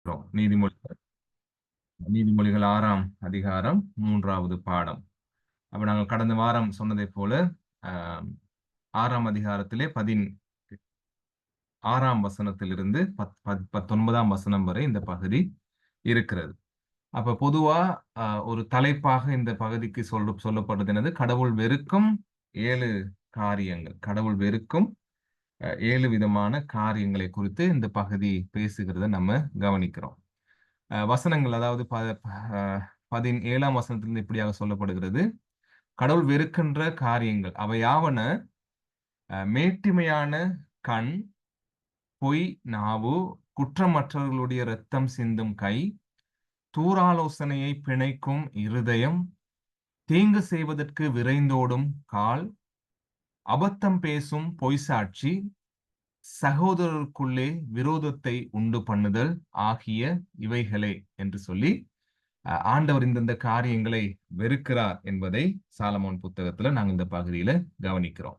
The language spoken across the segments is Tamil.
நீதிமொழிகள் நீதிமொழிகள் 6ஆம் அதிகாரம் 3வது பாடம். அப்ப நாங்கள் கடந்த வாரம் சொன்னதை போல ஆஹ், 6ஆம் அதிகாரத்திலே 16ஆம் வசனத்திலிருந்து 19ஆம் வசனம் வரை இந்த பகுதி இருக்கிறது. அப்ப பொதுவா ஒரு தலைப்பாக இந்த பகுதிக்கு சொல்லப்படுது என்னது, கடவுள் வெறுக்கும் 7 காரியங்கள். கடவுள் வெறுக்கும் 7 விதமான காரியங்களை குறித்து இந்த பகுதி பேசுகிறத நம்ம கவனிக்கிறோம். வசனங்கள், அதாவது 17ஆம் வசனத்திலிருந்து இப்படியாக சொல்லப்படுகிறது: கடவுள் வெறுக்கின்ற காரியங்கள் அவையாவன மேட்டிமையான கண், பொய் நாவு, குற்றமற்றவர்களுடைய இரத்தம் சிந்தும் கை, தூராலோசனையை பிணைக்கும் இருதயம், தீங்கு செய்வதற்கு விரைந்தோடும் கால், அபத்தம் பேசும் பொய் சாட்சி, சகோதரருக்குள்ளே விரோதத்தை உண்டு பண்ணுதல் ஆகிய இவைகளே என்று சொல்லி ஆண்டவர் இந்தந்த காரியங்களை வெறுக்கிறார் என்பதை சாலமோன் புத்தகத்துல நாங்க இந்த பகுதியில கவனிக்கிறோம்.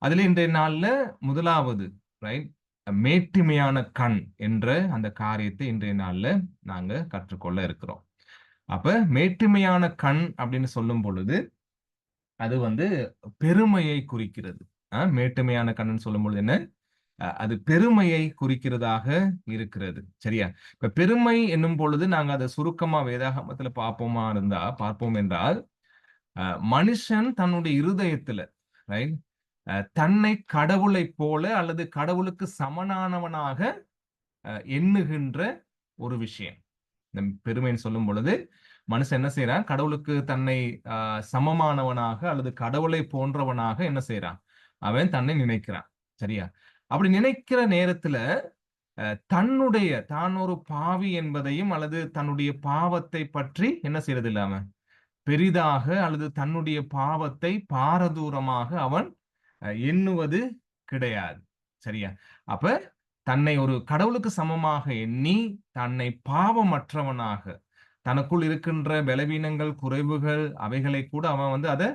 அதுல இன்றைய நாள்ல முதலாவது மேட்டிமையான கண் என்ற அந்த காரியத்தை இன்றைய நாள்ல நாங்க கற்றுக்கொள்ள இருக்கிறோம். அப்ப மேட்டிமையான கண் அப்படின்னு சொல்லும் பொழுது அது பெருமையை குறிக்கிறது. மேட்டுமையான கண்ணுன்னு சொல்லும் பொழுது என்ன, அது பெருமையை குறிக்கிறதாக இருக்கிறது. சரியா? இப்ப பெருமை என்னும் பொழுது நாங்க அதை சுருக்கமா வேதாகமத்துல பார்ப்போம் என்றால், மனுஷன் தன்னுடைய இருதயத்துல ரைட் தன்னை கடவுளை போல அல்லது கடவுளுக்கு சமனானவனாக எண்ணுகின்ற ஒரு விஷயம். இந்த பெருமைன்னு சொல்லும் பொழுது மனுஷன் என்ன செய்யறான், கடவுளுக்கு தன்னை சமமானவனாக அல்லது கடவுளை போன்றவனாக என்ன செய்யறான், அவன் தன்னை நினைக்கிறான். சரியா? அப்படி நினைக்கிற நேரத்துல தான் ஒரு பாவி என்பதையும் அல்லது தன்னுடைய பாவத்தை பற்றி என்ன செய்யறது இல்லாம பெரிதாக அல்லது தன்னுடைய பாவத்தை பாரதூரமாக அவன் எண்ணுவது கிடையாது. சரியா? அப்ப தன்னை ஒரு கடவுளுக்கு சமமாக எண்ணி தன்னை பாவமற்றவனாக, தனக்குள் இருக்கின்ற பலவீனங்கள் குறைவுகள் அவைகளை கூட அவன் அதை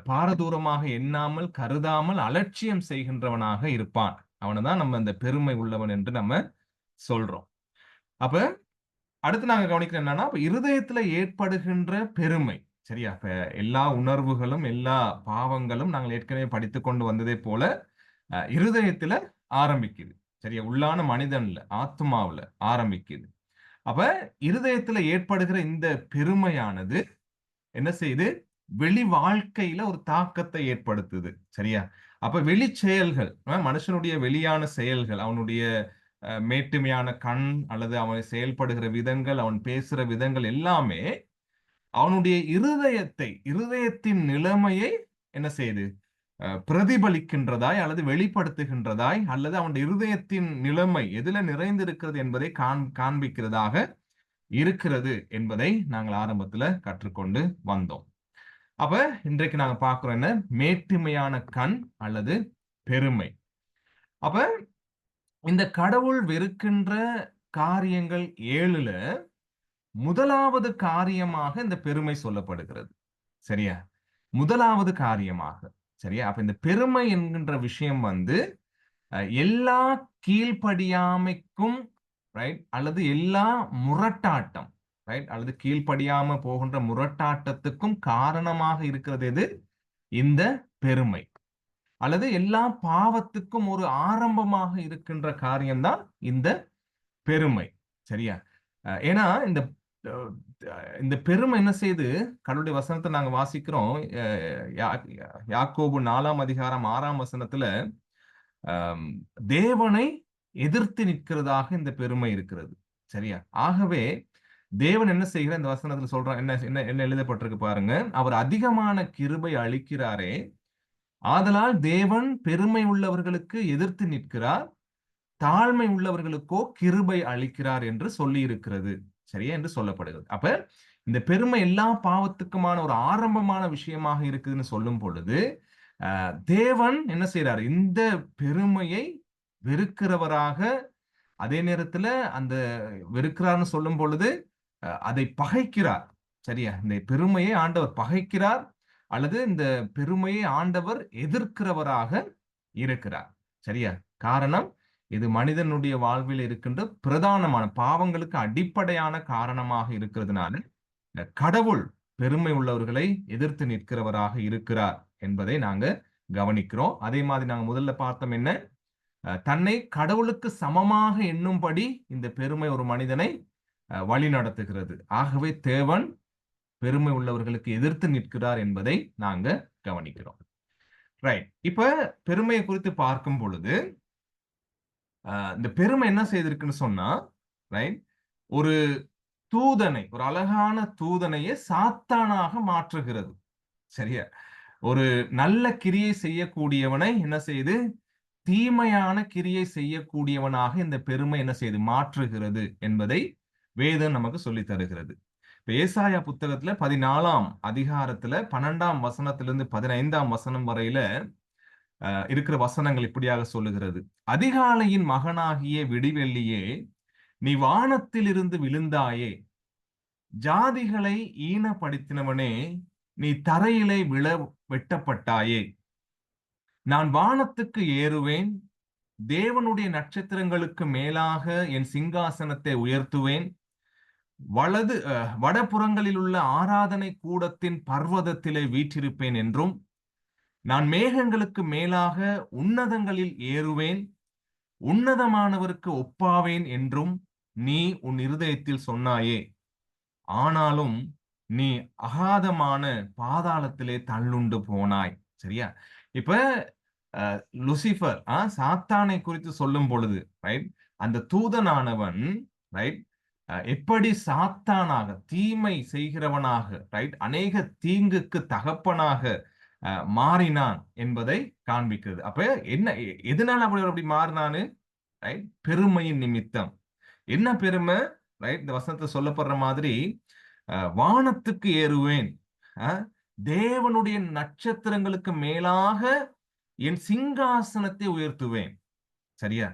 பாரதூரமாக எண்ணாமல் கருதாமல் அலட்சியம் செய்கின்றவனாக இருப்பான். அவனைதான் நம்ம இந்த பெருமை உள்ளவன் என்று நம்ம சொல்றோம். அப்ப அடுத்து நாங்க கவனிக்கிறோம் என்னன்னா, இருதயத்துல ஏற்படுகின்ற பெருமை. சரியா? இப்ப எல்லா உணர்வுகளும் எல்லா பாவங்களும் நாங்கள் ஏற்கனவே படித்து கொண்டு வந்ததே போல இருதயத்துல ஆரம்பிக்குது. சரியா? உள்ளான மனிதன்ல, ஆத்மாவுல ஆரம்பிக்குது. அப்ப இருதயத்துல ஏற்படுகிற இந்த பெருமையானது என்ன செய்யுது, வெளி வாழ்க்கையில ஒரு தாக்கத்தை ஏற்படுத்துது. சரியா? அப்ப வெளி செயல்கள், மனுஷனுடைய வெளியான செயல்கள், அவனுடைய மேட்டுமையான கண் அல்லது அவன் செயல்படுகிற விதங்கள், அவன் பேசுற விதங்கள் எல்லாமே அவனுடைய இருதயத்தின் நிலைமையை என்ன செய்யுது, பிரதிபலிக்கின்றதாய் அல்லது வெளிப்படுத்துகின்றதாய் அல்லது அவனுடைய இருதயத்தின் நிலைமை எதுல நிறைந்திருக்கிறது என்பதை காண்பிக்கிறதாக இருக்கிறது என்பதை நாங்கள் ஆரம்பத்துல கற்றுக்கொண்டு வந்தோம். அப்ப இன்றைக்கு நாங்க பார்க்கிறோம் என்ன, மேட்டுமையான கண் அல்லது பெருமை. அப்ப இந்த கடவுள் வெறுக்கின்ற காரியங்கள் 7ல முதலாவது காரியமாக இந்த பெருமை சொல்லப்படுகிறது. சரியா? முதலாவது காரியமாக. சரியா? அப்ப இந்த பெருமை என்கின்ற விஷயம் எல்லா கீழ்ப்படியாமைக்கும் அல்லது எல்லா முரட்டாட்டம் அல்லது கீழ்ப்படியாம போகின்ற முரட்டாட்டத்துக்கும் காரணமாக இருக்கிறது எது? இந்த பெருமை. அல்லது எல்லா பாவத்துக்கும் ஒரு ஆரம்பமாக இருக்கின்ற காரியம்தான் இந்த பெருமை. சரியா? ஏன்னா இந்த பெருமை என்ன செய்து, கடவுளுடைய வசனத்தை நாங்க வாசிக்கிறோம். யாக்கோபு 4ஆம் அதிகாரம் 6ஆம் வசனத்துல தேவனை எதிர்த்து நிற்கிறதாக இந்த பெருமை இருக்கிறது. சரியா? ஆகவே தேவன் என்ன செய்கிற இந்த வசனத்துல சொல்றான், என்ன எழுதப்பட்டிருக்கு பாருங்க. அவர் அதிகமான கிருபை அளிக்கிறாரே, ஆதலால் தேவன் பெருமை உள்ளவர்களுக்கு எதிர்த்து நிற்கிறார், தாழ்மை உள்ளவர்களுக்கோ கிருபை அளிக்கிறார் என்று சொல்லி இருக்கிறது. சரியா? என்று சொல்லப்படுகிறது. அப்ப இந்த பெருமை எல்லா பாவத்துக்குமான ஒரு ஆரம்பமான விஷயமாக இருக்குதுன்னு சொல்லும் பொழுது தேவன் என்ன செய்யறார், இந்த பெருமையை வெறுக்கிறவராக, அதே நேரத்துல அந்த வெறுக்கிறார்னு சொல்லும் பொழுது அதை பகைக்கிறார். சரியா? இந்த பெருமையை ஆண்டவர் பகைக்கிறார் அல்லது இந்த பெருமையை ஆண்டவர் எதிர்க்கிறவராக இருக்கிறார். சரியா? காரணம், இது மனிதனுடைய வாழ்வில் இருக்கின்ற பிரதானமான பாவங்களுக்கு அடிப்படையான காரணமாக இருக்கிறதுனால கடவுள் பெருமை உள்ளவர்களை எதிர்த்து நிற்கிறவராக இருக்கிறார் என்பதை நாங்க கவனிக்கிறோம். அதே மாதிரி நாங்க முதல்ல பார்த்தோம் என்ன, தன்னை கடவுளுக்கு சமமாக எண்ணும்படி இந்த பெருமை ஒரு மனிதனை வழி நடத்துகிறது. ஆகவே தேவன் பெருமை உள்ளவர்களுக்கு எதிர்த்து நிற்கிறார் என்பதை நாங்க கவனிக்கிறோம். ரைட். இப்ப பெருமையை குறித்து பார்க்கும் பொழுது இந்த பெருமை என்ன செய்திருக்குன்னு சொன்னா, ரைட், ஒரு தூதனை, ஒரு அழகான தூதனையே சாத்தானாக மாற்றுகிறது. சரியா? ஒரு நல்ல கிரியை செய்யக்கூடியவனை என்ன செய்து தீமையான கிரியை செய்யக்கூடியவனாக இந்த பெருமை என்ன செய்து மாற்றுகிறது என்பதை வேதம் நமக்கு சொல்லி தருகிறது. இப்ப ஏசாயா புத்தகத்துல 14ஆம் அதிகாரத்துல 12ஆம் வசனத்திலிருந்து 15ஆம் வசனம் வரையில இருக்கிற வசனங்கள் இப்படியாக சொல்லுகிறது. அதிகாலையின் மகனாகிய விடிவெள்ளியே, நீ வானத்திலிருந்து விழுந்தாயே, ஜாதிகளை ஈனப்படுத்தினவனே, நீ தரையிலே விழ வெட்டப்பட்டாயே. நான் வானத்துக்கு ஏறுவேன், தேவனுடைய நட்சத்திரங்களுக்கு மேலாக என் சிங்காசனத்தை உயர்த்துவேன், வடபுறங்களில் உள்ள ஆராதனை கூடத்தின் பர்வதத்திலே வீற்றிருப்பேன் என்றும், நான் மேகங்களுக்கு மேலாக உன்னதங்களில் ஏறுவேன், உன்னதமானவருக்கு ஒப்பாவேன் என்றும் நீ உன் இருதயத்தில் சொன்னாயே. ஆனாலும் நீ அகாதமான பாதாளத்திலே தள்ளுண்டு போனாய். சரியா? இப்ப லூசிபர் சாத்தானை குறித்து சொல்லும் பொழுது, ரைட், அந்த தூதனானவன், ரைட், எப்படி சாத்தானாக தீமை செய்கிறவனாக, ரைட், அநேக தீங்குக்கு தகப்பனாக மாறினான் என்பதை காண்பிக்கிறது. அப்ப என்ன, எதனால அப்படி மாறினான்னு, ரைட், பெருமையின் நிமித்தம். என்ன பெருமை? ரைட், இந்த வசனத்தை சொல்லப்படுற மாதிரி வானத்துக்கு ஏறுவேன், தேவனுடைய நட்சத்திரங்களுக்கு மேலாக என் சிங்காசனத்தை உயர்த்துவேன். சரியா?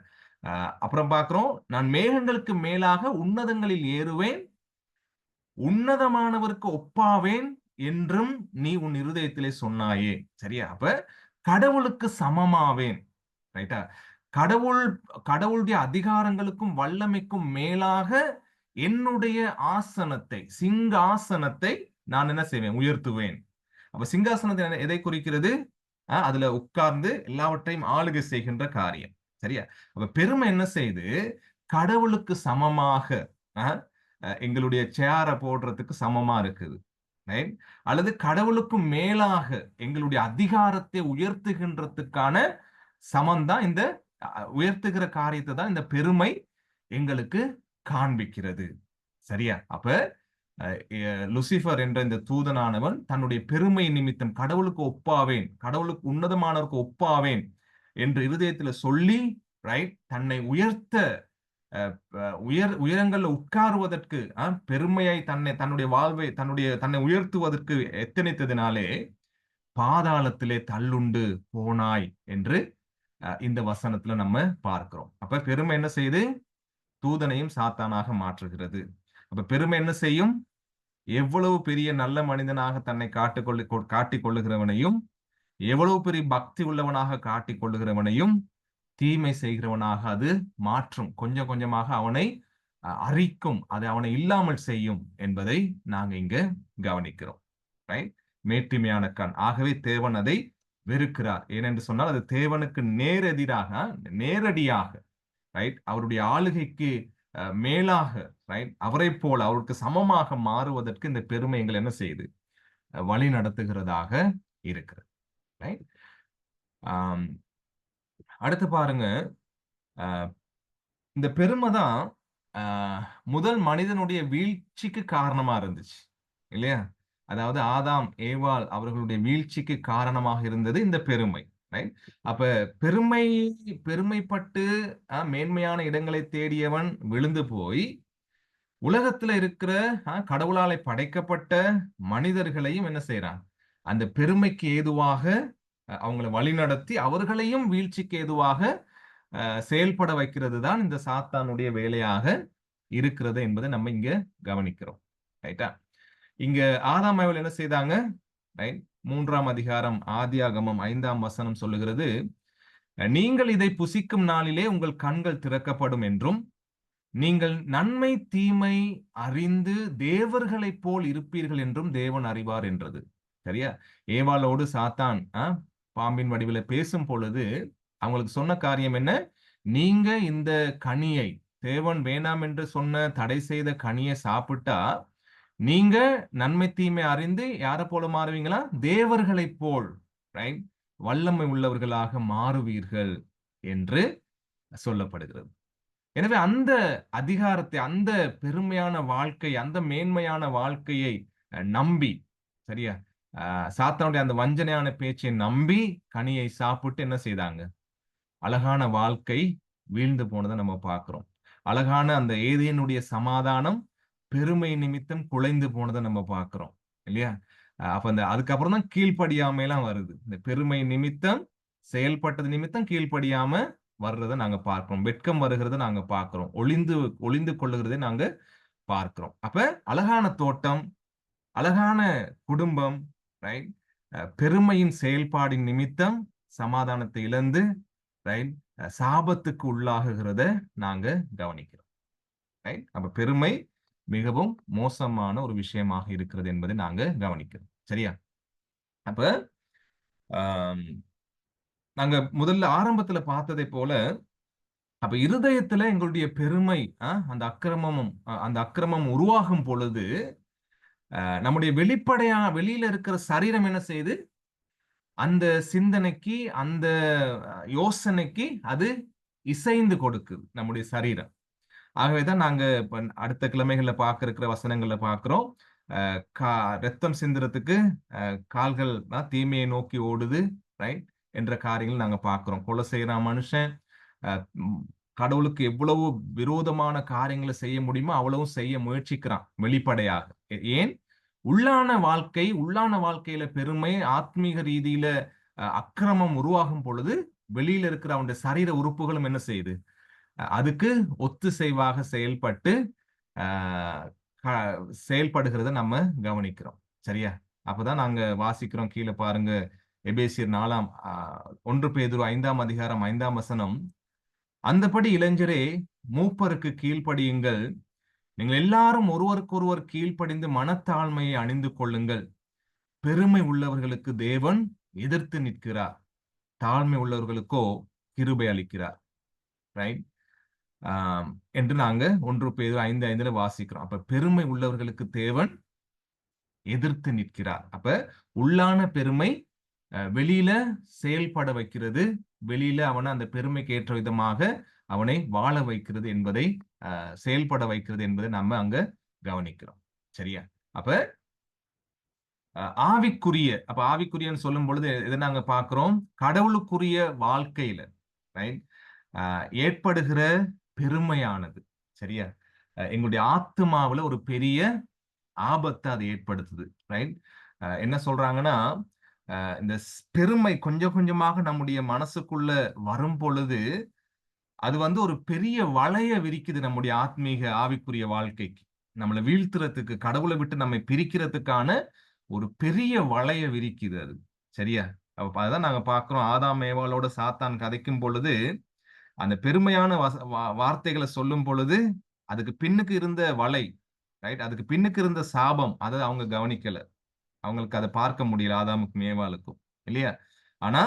அப்புறம் பார்க்கிறோம், நான் மேகங்களுக்கு மேலாக உன்னதங்களில் ஏறுவேன், உன்னதமானவருக்கு ஒப்பாவேன் என்றும் நீ உன் இருதயத்திலே சொன்னாயே. சரியா? அப்ப கடவுளுக்கு சமமாவேன். ரைட்டா? கடவுளுடைய அதிகாரங்களுக்கும் வல்லமைக்கும் மேலாக என்னுடைய ஆசனத்தை, சிங்காசனத்தை நான் என்ன செய்வேன்? உயர்த்துவேன். அப்ப சிங்காசனத்தை எதை குறிக்கிறது? அதுல உட்கார்ந்து எல்லாவற்றையும் ஆளுகை செய்கின்ற காரியம். சரியா? அப்ப பெருமை என்ன செய்து கடவுளுக்கு சமமாக எங்களுடைய சேரை போடுறதுக்கு சமமா இருக்குது, அல்லது கடவுளுக்கு மேலாக எங்களுடைய அதிகாரத்தை உயர்த்துகின்றதுக்கான சமம்தான் இந்த உயர்த்துகிற காரியத்தை தான் இந்த பெருமை எங்களுக்கு காண்பிக்கிறது. சரியா? அப்ப லூசிபர் என்ற இந்த தூதனானவன் தன்னுடைய பெருமை நிமித்தம் கடவுளுக்கு ஒப்பாவேன், கடவுளுக்கு உன்னதமானவருக்கு ஒப்பாவேன் என்று இருதயத்துல சொல்லி, ரைட், தன்னை உயர்த்த உயரங்கள்ல உட்காருவதற்கு பெருமையை தன்னுடைய வாழ்வை தன்னை உயர்த்துவதற்கு எத்தனைத்ததினாலே பாதாளத்திலே தள்ளுண்டு போனாய் என்று இந்த வசனத்துல நம்ம பார்க்கிறோம். அப்ப பெருமை என்ன செய்து தூதனையும் சாத்தானாக மாற்றுகிறது. அப்ப பெருமை என்ன செய்யும்? எவ்வளவு பெரிய நல்ல மனிதனாக தன்னை காட்டிக் கொள்ளுகிறவனையும், எவ்வளவு பெரிய பக்தி உள்ளவனாக காட்டிக் கொள்ளுகிறவனையும் தீமை செய்கிறவனாக அது மாற்றும். கொஞ்சம் கொஞ்சமாக அவனை அரிக்கும், அது அவனை இல்லாமல் செய்யும் என்பதை நாங்க இங்க கவனிக்கிறோம். ரைட்? மேட்டிமையான கண். ஆகவே தேவன் அதை வெறுக்கிறார். ஏனென்று சொன்னால் அது தேவனுக்கு நேரடியாக, ரைட், அவருடைய ஆளுகைக்கு மேலாக, ரைட், அவரை போல அவருக்கு சமமாக மாறுவதற்கு இந்த பெருமை எங்களை என்ன செய்யுது? வழி நடத்துகிறதாக இருக்கிறது. ரைட்? அடுத்து பாருங்க, இந்த பெருமை தான் முதல் மனிதனுடைய வீழ்ச்சிக்கு காரணமா இருந்துச்சு, இல்லையா? அதாவது ஆதாம் ஏவாள் அவர்களுடைய வீழ்ச்சிக்கு காரணமாக இருந்தது இந்த பெருமை. ரைட்? அப்ப பெருமைப்பட்டு மேன்மையான இடங்களை தேடியவன் விழுந்து போய் உலகத்துல இருக்கிற கடவுளாலே படைக்கப்பட்ட மனிதர்களையும் என்ன செய்யறான்? அந்த பெருமைக்கு ஏதுவாக அவங்களை வழிநடத்தி அவர்களையும் வீழ்ச்சிக்கு ஏதுவாக செயல்பட வைக்கிறது தான் இந்த சாத்தானுடைய வேலையாக இருக்கிறது என்பதை நம்ம இங்க கவனிக்கிறோம். ரைட்டா? இங்க ஆதாம் ஏவாள் என்ன செய்தாங்க? ரைட்? 3ஆம் அதிகாரம் ஆதியாகமம் 5ஆம் வசனம் சொல்லுகிறது, நீங்கள் இதை புசிக்கும் நாளிலே உங்கள் கண்கள் திறக்கப்படும் என்றும் நீங்கள் நன்மை தீமை அறிந்து தேவர்களைப் போல் இருப்பீர்கள் என்றும் தேவன் அறிவார் என்றது. சரியா? ஏவாளோடு சாத்தான் பாம்பின் வடிவில பேசும் பொழுது அவங்களுக்கு சொன்ன காரியம் என்ன? நீங்க இந்த கனியை, தேவன் வேணாம் என்று சொன்ன தடை செய்த கனியை சாப்பிட்டா நீங்க நன்மை தீமை அறிந்து யாரை போல மாறுவீங்களா? தேவர்களைப் போல், ரைட், வல்லமை உள்ளவர்களாக மாறுவீர்கள் என்று சொல்லப்படுகிறது. எனவே அந்த அதிகாரத்தை, அந்த பெருமையான வாழ்க்கை, அந்த மேன்மையான வாழ்க்கையை நம்பி, சரியா, சாத்தானுடைய அந்த வஞ்சனையான பேச்சை நம்பி கனியை சாப்பிட்டு என்ன செய்தாங்க? அழகான வாழ்க்கை வீழ்ந்து போனதை நம்ம பார்க்கிறோம். அழகான அந்த ஏதேனுடைய சமாதானம் பெருமை நிமித்தம் குலைந்து போனதை நம்ம பார்க்கிறோம் இல்லையா? அப்ப அந்த அதுக்கப்புறம் தான் கீழ்ப்படியாமையெல்லாம் வருது. இந்த பெருமை நிமித்தம், செயல்பட்டது நிமித்தம் கீழ்ப்படியாம வர்றதை நாங்க பார்க்கிறோம். வெட்கம் வருகிறத நாங்க பார்க்கிறோம். ஒளிந்து கொள்ளுகிறதை நாங்க பார்க்கிறோம். அப்ப அழகான தோட்டம், அழகான குடும்பம், ரைட், பெருமையின் செயல்பாடின் நிமித்தம் சமாதானத்தை இழந்து, ரைட், சாபத்துக்கு உள்ளாகுகிறத நாங்க கவனிக்கிறோம். ரைட்? அப்ப பெருமை மிகவும் மோசமான ஒரு விஷயமாக இருக்கிறது என்பதை நாங்க கவனிக்கிறோம். சரியா? அப்ப நாங்க முதல்ல ஆரம்பத்துல பார்த்ததை போல, அப்ப இருதயத்துல எங்களுடைய பெருமை, அந்த அக்கிரமம் உருவாகும் பொழுது நம்முடைய வெளியில இருக்கிற சரீரம் என்ன செய்யுது? அந்த சிந்தனைக்கு, அந்த யோசனைக்கு அது இசைந்து கொடுக்குது நம்முடைய சரீரம். ஆகவேதான் நாங்க இப்ப அடுத்த கிழமைகள்ல பார்க்க இருக்கிற வசனங்கள்ல பார்க்கிறோம். ரத்தம் சிந்துறதுக்கு கால்கள் தீமையை நோக்கி ஓடுது, ரைட், என்ற காரியங்கள் நாங்க பார்க்கிறோம். கொலை செய்யறான் மனுஷன், கடவுளுக்கு எவ்வளவு விரோதமான காரியங்களை செய்ய முடியுமோ அவ்வளவும் செய்ய முயற்சிக்கிறான் வெளிப்படையாக. ஏன்? உள்ளான வாழ்க்கையில பெருமை, ஆத்மீக ரீதியில அக்கிரமம் உருவாகும் பொழுது வெளியில இருக்கிற அவனுடைய சரீர உறுப்புகளும் என்ன செய்யுது? அதுக்கு ஒத்துசைவாக செயல்படுகிறத நம்ம கவனிக்கிறோம். சரியா? அப்பதான் நாங்க வாசிக்கிறோம். கீழே பாருங்க, எபேசியர் 1 பேதுரு 5ஆம் அதிகாரம் 5ஆம் வசனம். அந்தபடி இளைஞரே, மூப்பருக்கு கீழ்ப்படியுங்கள். நீங்கள் எல்லாரும் ஒருவருக்கொருவர் கீழ்ப்படிந்து மனத்தாழ்மையை அணிந்து கொள்ளுங்கள். பெருமை உள்ளவர்களுக்கு தேவன் எதிர்த்து நிற்கிறார், தாழ்மை உள்ளவர்களுக்கோ கிருபை அளிக்கிறார். ரைட்? என்று நாங்க 1 பேதுரு 5:5 வாசிக்கிறோம். அப்ப பெருமை உள்ளவர்களுக்கு தேவன் எதிர்த்து நிற்கிறார். அப்ப உள்ளான பெருமை வெளியில செயல்பட வைக்கிறது, வெளியில அவனை அந்த பெருமைக்கு ஏற்ற விதமாக அவனை வாழ வைக்கிறது என்பதை, செயல்பட வைக்கிறது என்பதை நம்ம அங்க கவனிக்கிறோம். சரியா? அப்ப ஆவிக்குரியன்னு சொல்லும் பொழுது எதை நாங்க பார்க்கிறோம்? கடவுளுக்குரிய வாழ்க்கையில, ரைட், ஏற்படுகிற பெருமையானது, சரியா, எங்களுடைய ஆத்மாவுல ஒரு பெரிய ஆபத்தை அது ஏற்படுத்துது. ரைட்? என்ன சொல்றாங்கன்னா, இந்த பெருமை கொஞ்சம் கொஞ்சமாக நம்முடைய மனசுக்குள்ள வரும் பொழுது அது ஒரு பெரிய வளைய விரிக்குது நம்முடைய ஆவிக்குரிய வாழ்க்கைக்கு. நம்மளை வீழ்த்துறதுக்கு, கடவுளை விட்டு நம்மை பிரிக்கிறதுக்கான ஒரு பெரிய வளைய விரிக்குது அது. சரியா? அப்ப அதான் நாங்க பார்க்கிறோம். ஆதாம் ஏவாளோட சாத்தான் கதைக்கும் பொழுது அந்த பெருமையான வார்த்தைகளை சொல்லும் பொழுது அதுக்கு பின்னுக்கு இருந்த வலை, ரைட், அதுக்கு பின்னுக்கு இருந்த சாபம், அதை அவங்க கவனிக்கல. அவங்களுக்கு அதை பார்க்க முடியல, ஆதாமுக்கும் ஏவாளுக்கும், இல்லையா? ஆனா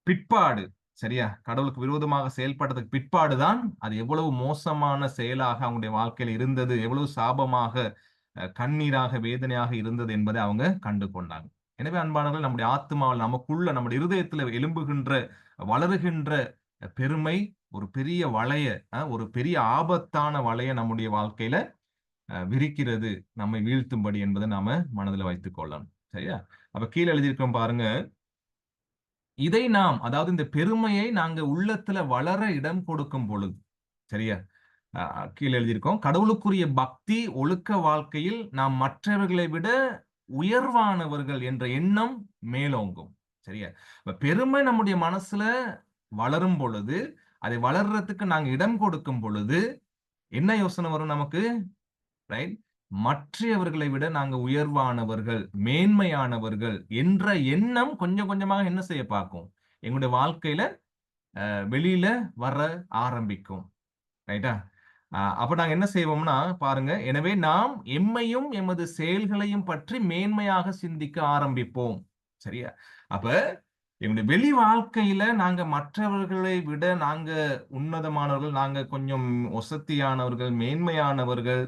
பிற்பாடு, சரியா, கடவுளுக்கு விரோதமாக செயல்பட்டதுக்கு பிற்பாடுதான் அது எவ்வளவு மோசமான செயலாக அவங்களுடைய வாழ்க்கையில் இருந்தது, எவ்வளவு சாபமாக, கண்ணீராக, வேதனையாக இருந்தது என்பதை அவங்க கண்டு கொண்டாங்க. எனவே அன்பானவர்கள், நம்முடைய ஆத்மாவில், நமக்குள்ள, நம்முடைய இருதயத்துல எழும்புகின்ற, வளருகின்ற பெருமை ஒரு பெரிய வளைய, ஒரு பெரிய ஆபத்தான வளைய நம்முடைய வாழ்க்கையில விரிக்கிறது, நம்மை வீழ்த்தும்படி என்பதை நாம மனதில் வைத்துக் கொள்ளணும். சரியா? அப்ப கீழே எழுதியிருக்கோம் பாருங்க. இதை நாம், அதாவது இந்த பெருமையை நாங்க உள்ளத்துல வளர இடம் கொடுக்கும் பொழுது, சரியா, கீழே எழுதியிருக்கோம், கடவுளுக்குரிய பக்தி, ஒழுக்க வாழ்க்கையில் நாம் மற்றவர்களை விட உயர்வானவர்கள் என்ற எண்ணம் மேலோங்கும். சரியா? பெருமை நம்முடைய மனசுல வளரும் பொழுது, அதை வளர்றதுக்கு நாங்க இடம் கொடுக்கும் பொழுது என்ன யோசனை வரும் நமக்கு? ரைட்? மற்றவர்களை விட நாங்க உயர்வானவர்கள், மேன்மையானவர்கள் என்ற எண்ணம் கொஞ்சம் கொஞ்சமாக என்ன செய்ய பார்க்கும்? எங்களுடைய வாழ்க்கையில வெளியில வர ஆரம்பிக்கும். ரைட்டா? அப்ப நாங்க என்ன செய்வோம்னா, பாருங்க, எனவே நாம் எம்மையும் எமது செயல்களையும் பற்றி மேன்மையாக சிந்திக்க ஆரம்பிப்போம். சரியா? அப்ப எங்களுடைய வெளி வாழ்க்கையில நாங்க மற்றவர்களை விட நாங்க உன்னதமானவர்கள், நாங்க கொஞ்சம் ஒசத்தியானவர்கள், மேன்மையானவர்கள்,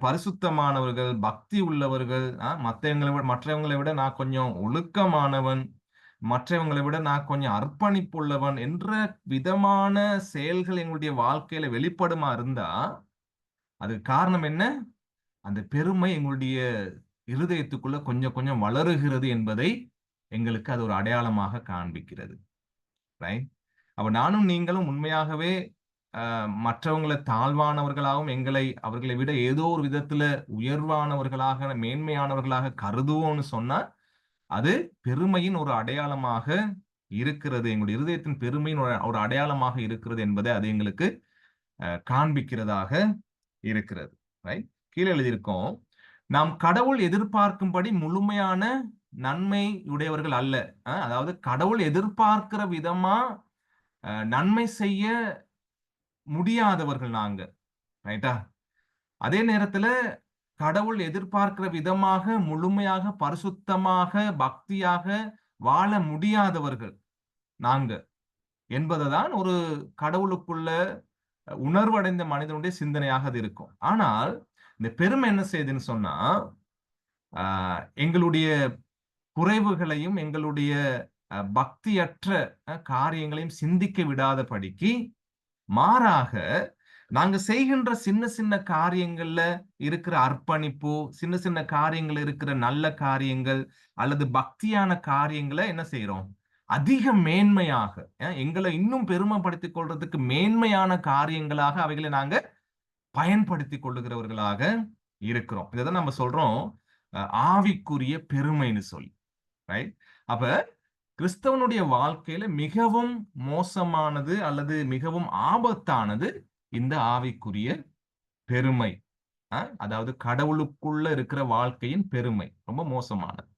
பரிசுத்தமானவர்கள், பக்தி உள்ளவர்கள், மற்றவங்களை விட நான் கொஞ்சம் ஒழுக்கமானவன், மற்றவங்களை விட நான் கொஞ்சம் அர்ப்பணிப்புள்ளவன் என்ற விதமான செயல்கள் எங்களுடைய வாழ்க்கையில வெளிப்படுமா இருந்தா, அதுக்கு காரணம் என்ன? அந்த பெருமை எங்களுடைய இருதயத்துக்குள்ள கொஞ்சம் கொஞ்சம் வளருகிறது என்பதை எங்களுக்கு அது ஒரு அடையாளமாக காண்பிக்கிறது. ரைட்? அப்ப நானும் நீங்களும் உண்மையாகவே மற்றவங்களை தாழ்வானவர்களாகவும் அவர்களை விட ஏதோ ஒரு விதத்துல உயர்வானவர்களாக, மேன்மையானவர்களாக கருதுவோம்னு சொன்னா, அது பெருமையின் ஒரு அடையாளமாக இருக்கிறது. எங்களுடைய இருதயத்தின் பெருமையின் ஒரு அடையாளமாக இருக்கிறது என்பதை அது எங்களுக்கு காண்பிக்கிறதாக இருக்கிறது. ரைட்? கீழே எழுதியிருக்கோம், நாம் கடவுள் எதிர்பார்க்கும்படி முழுமையான நன்மை உடையவர்கள் அல்ல. அதாவது கடவுள் எதிர்பார்க்கிற விதமா நன்மை செய்ய முடியாதவர்கள் நாங்க. ரைட்டா? அதே நேரத்துல கடவுள் எதிர்பார்க்கிற விதமாக முழுமையாக, பரிசுத்தமாக, பக்தியாக வாழ முடியாதவர்கள் நாங்க என்பதுதான் ஒரு கடவுளுக்குள்ள உணர்வடைந்த மனிதனுடைய சிந்தனையாக அது இருக்கும். ஆனால் இந்த பெருமை என்ன செய்யுதுன்னு சொன்னா, எங்களுடைய குறைவுகளையும் எங்களுடைய பக்தியற்ற காரியங்களையும் சிந்திக்க விடாதபடிக்கு, மாறாக நாங்க செய்கின்ற சின்ன சின்ன காரியங்கள்ல இருக்கிற அர்ப்பணிப்பு, சின்ன சின்ன காரியங்கள் இருக்கிற நல்ல காரியங்கள் அல்லது பக்தியான காரியங்களை என்ன செய்யறோம்? அதிக மேன்மையாக, எங்களை இன்னும் பெருமைப்படுத்திக் கொள்றதுக்கு மேன்மையான காரியங்களாக அவைகளை நாங்க பயன்படுத்திக் கொள்ளுகிறவர்களாக இருக்கிறோம். இதைதான் நம்ம சொல்றோம் ஆவிக்குரிய பெருமைன்னு சொல்லி. ரைட்? அப்ப கிறிஸ்தவனுடைய வாழ்க்கையில மிகவும் மோசமானது அல்லது மிகவும் ஆபத்தானது இந்த ஆவிக்குரிய பெருமை. அதாவது கடவுளுக்குள்ள இருக்கிற வாழ்க்கையின் பெருமை ரொம்ப மோசமானது.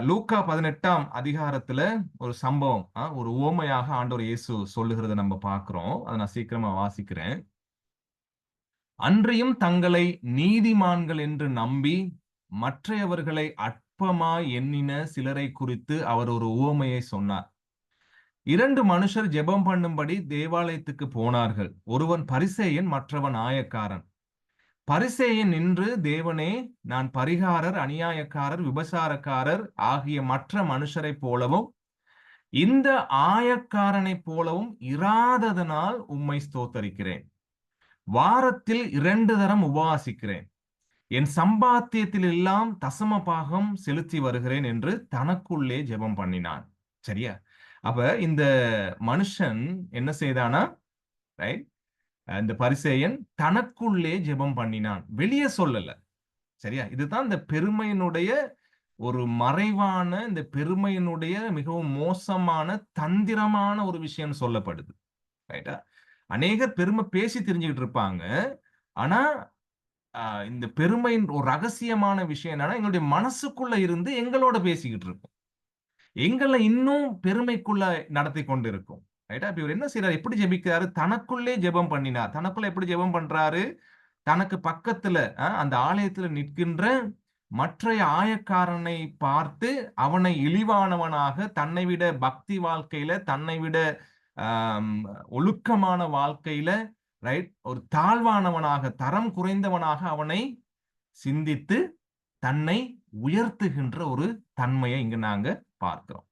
லூக்கா 18ஆம் அதிகாரத்துல ஒரு சம்பவம், ஒரு உவமையாக ஆண்டவர் இயேசு சொல்லுகிறத நம்ம பார்க்கிறோம். அதை நான் சீக்கிரமா வாசிக்கிறேன். அன்றியும் தங்களை நீதிமான்கள் என்று நம்பி மற்றையவர்களை அற்பமாய் எண்ணின சிலரை குறித்து அவர் ஒரு உவமையை சொன்னார். 2 மனுஷர் ஜெபம் பண்ணும்படி தேவாலயத்துக்கு போனார்கள். ஒருவன் பரிசேயன், மற்றவன் ஆயக்காரன். பரிசேயன் நின்று, தேவனே, நான் பரிகாரர், அநியாயக்காரர், விபசாரக்காரர் ஆகிய மற்ற மனுஷரைப் போலவும் இந்த ஆயக்காரனைப் போலவும் இராததனால் உம்மை ஸ்தோத்தரிக்கிறேன். வாரத்தில் 2 தரம் உபவாசிக்கிறேன். என் சம்பாத்தியத்தில் எல்லாம் தசம பாகம் செலுத்தி வருகிறேன் என்று தனக்குள்ளே ஜெபம் பண்ணினான். சரியா? அப்ப இந்த மனுஷன் என்ன செய்தானா? ரைட்? இந்த பரிசேயன் தனக்குள்ளே ஜெபம் பண்ணினான், வெளியே சொல்லல. சரியா? இதுதான் இந்த பெருமையினுடைய ஒரு மறைவான, இந்த பெருமையினுடைய மிகவும் மோசமான தந்திரமான ஒரு விஷயம் சொல்லப்படுது. ரைட்டா? அநேகர் பெருமை பேசி தெரிஞ்சுக்கிட்டு இருப்பாங்க. ஆனா இந்த பெருமையின் ஒரு ரகசியமான விஷயம் என்னன்னா, எங்களுடைய மனசுக்குள்ள இருந்து எங்களோட பேசிக்கிட்டு இருக்கும். எங்களை இன்னும் பெருமைக்குள்ள நடத்தி கொண்டு இருக்கும். ரைட்டா? இப்ப இவர் என்ன செய்யறாரு? எப்படி ஜெபிக்கிறாரு? தனக்குள்ளே ஜெபம் பண்ணினார். தனக்குள்ள எப்படி ஜெபம் பண்றாரு? தனக்கு பக்கத்துல அந்த ஆலயத்துல நிற்கின்ற மற்றைய ஆயக்காரனை பார்த்து அவனை இழிவானவனாக, தன்னை விட பக்தி வாழ்க்கையில, தன்னை விட ஒழுக்கமான வாழ்க்கையில, ரைட், ஒரு தாழ்வானவனாக, தரம் குறைந்தவனாக அவனை சிந்தித்து தன்னை உயர்த்துகின்ற ஒரு தன்மையை இங்க நாங்க பார்க்கிறோம்.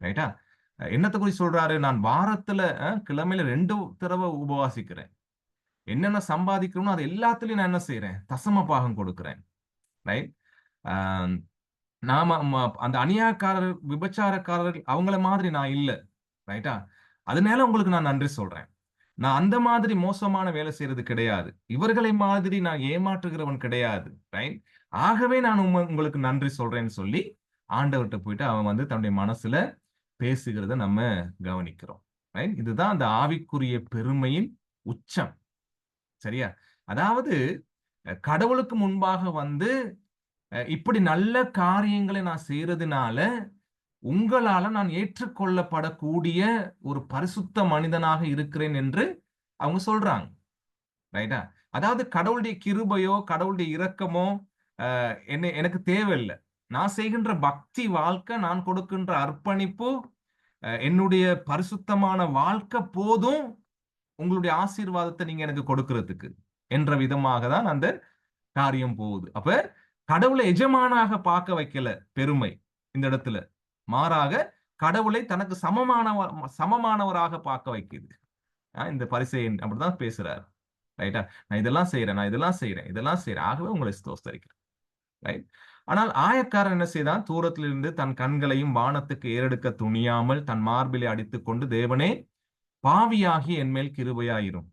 ரைட்டா? என்னத்தை குறித்து சொல்றாரு? நான் வாரத்துல கிழமையில 2 தடவை உபவாசிக்கிறேன். என்னென்ன சம்பாதிக்கணும் அது எல்லாத்துலயும் நான் என்ன செய்யறேன்? தசம பாகம் கொடுக்கிறேன். ரைட்? நாம அந்த அநியாயக்காரர், விபச்சாரக்காரர் அவங்கள மாதிரி நான் இல்ல. ரைட்டா? அதனால உங்களுக்கு நான் நன்றி சொல்றேன். நான் அந்த மாதிரி மோசமான வேலை செய்யறது கிடையாது. இவர்களை மாதிரி நான் ஏமாற்றுகிறவன் கிடையாது. ரைட்? ஆகவே நான் உங்களுக்கு நன்றி சொல்றேன்னு சொல்லி ஆண்டவர்கிட்ட போயிட்டு அவன் தன்னுடைய மனசுல பேசுகிறத நம்ம கவனிக்கிறோம். ரைட்? இதுதான் அந்த ஆவிக்குரிய பெருமையின் உச்சம். சரியா? அதாவது கடவுளுக்கு முன்பாக இப்படி நல்ல காரியங்களை நான் செய்யறதுனால உங்களால நான் ஏற்றுக்கொள்ளப்படக்கூடிய ஒரு பரிசுத்த மனிதனாக இருக்கிறேன் என்று அவங்க சொல்றாங்க. ரைட்டா? அதாவது கடவுளுடைய கிருபையோ, கடவுளுடைய இரக்கமோ எனக்கு தேவையில்ல. நான் செய்கின்ற பக்தி வாழ்க்கை, நான் கொடுக்கின்ற அர்ப்பணிப்பு, என்னுடைய பரிசுத்தமான வாழ்க்கை போதும் உங்களுடைய ஆசீர்வாதத்தை நீங்க எனக்கு கொடுக்கிறதுக்கு என்ற விதமாக தான் அந்த காரியம் போகுது. அப்ப கடவுளை எஜமானாக பார்க்க வைக்கல பெருமை இந்த இடத்துல. மாறாக கடவுளை தனக்கு சமமானவராக பார்க்க வைக்குது. இந்த பரிசேயன் அப்படிதான் பேசுறாரு. ரைட்டா? நான் இதெல்லாம் செய்றேன், நான் இதெல்லாம் செய்றேன், இதெல்லாம் செய்றேன். ஆகவே உங்களை ஸ்தோத்தரிக்கிறேன். ரைட்? ஆனால் ஆயக்காரன் என்ன செய்தான்? தூரத்திலிருந்து தன் கண்களையும் வானத்துக்கு ஏறெடுக்க துணியாமல் தன் மார்பிலே அடித்துக் கொண்டு, தேவனே, பாவியாகி என் மேல் கிருபையாயிரும்.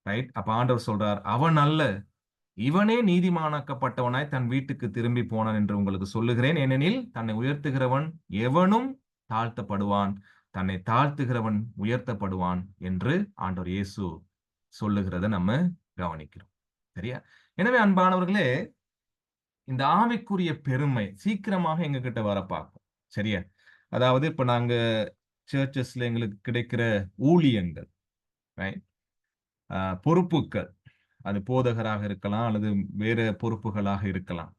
ரைட்? அப்ப ஆண்டவர் சொல்றார், அவன் அல்ல, இவனே நீதிமானாக்கப்பட்டவனாய் தன் வீட்டுக்கு திரும்பி போனான் என்று உங்களுக்கு சொல்லுகிறேன். ஏனெனில் தன்னை உயர்த்துகிறவன் எவனும் தாழ்த்தப்படுவான், தன்னை தாழ்த்துகிறவன் உயர்த்தப்படுவான் என்று ஆண்டவர் இயேசு சொல்லுகிறத நம்ம கவனிக்கிறோம். சரியா? எனவே அன்பானவர்களே, இந்த ஆவிக்குரிய பெருமை சீக்கிரமாக எங்க கிட்ட வர பார்க்கும். சரியா? அதாவது இப்ப நாங்க சர்ச்சஸ்ல எங்களுக்கு கிடைக்கிற ஊழியங்கள், ரைட்? பொறுப்புகள், அது போதகராக இருக்கலாம் அல்லது வேற பொறுப்புகளாக இருக்கலாம்.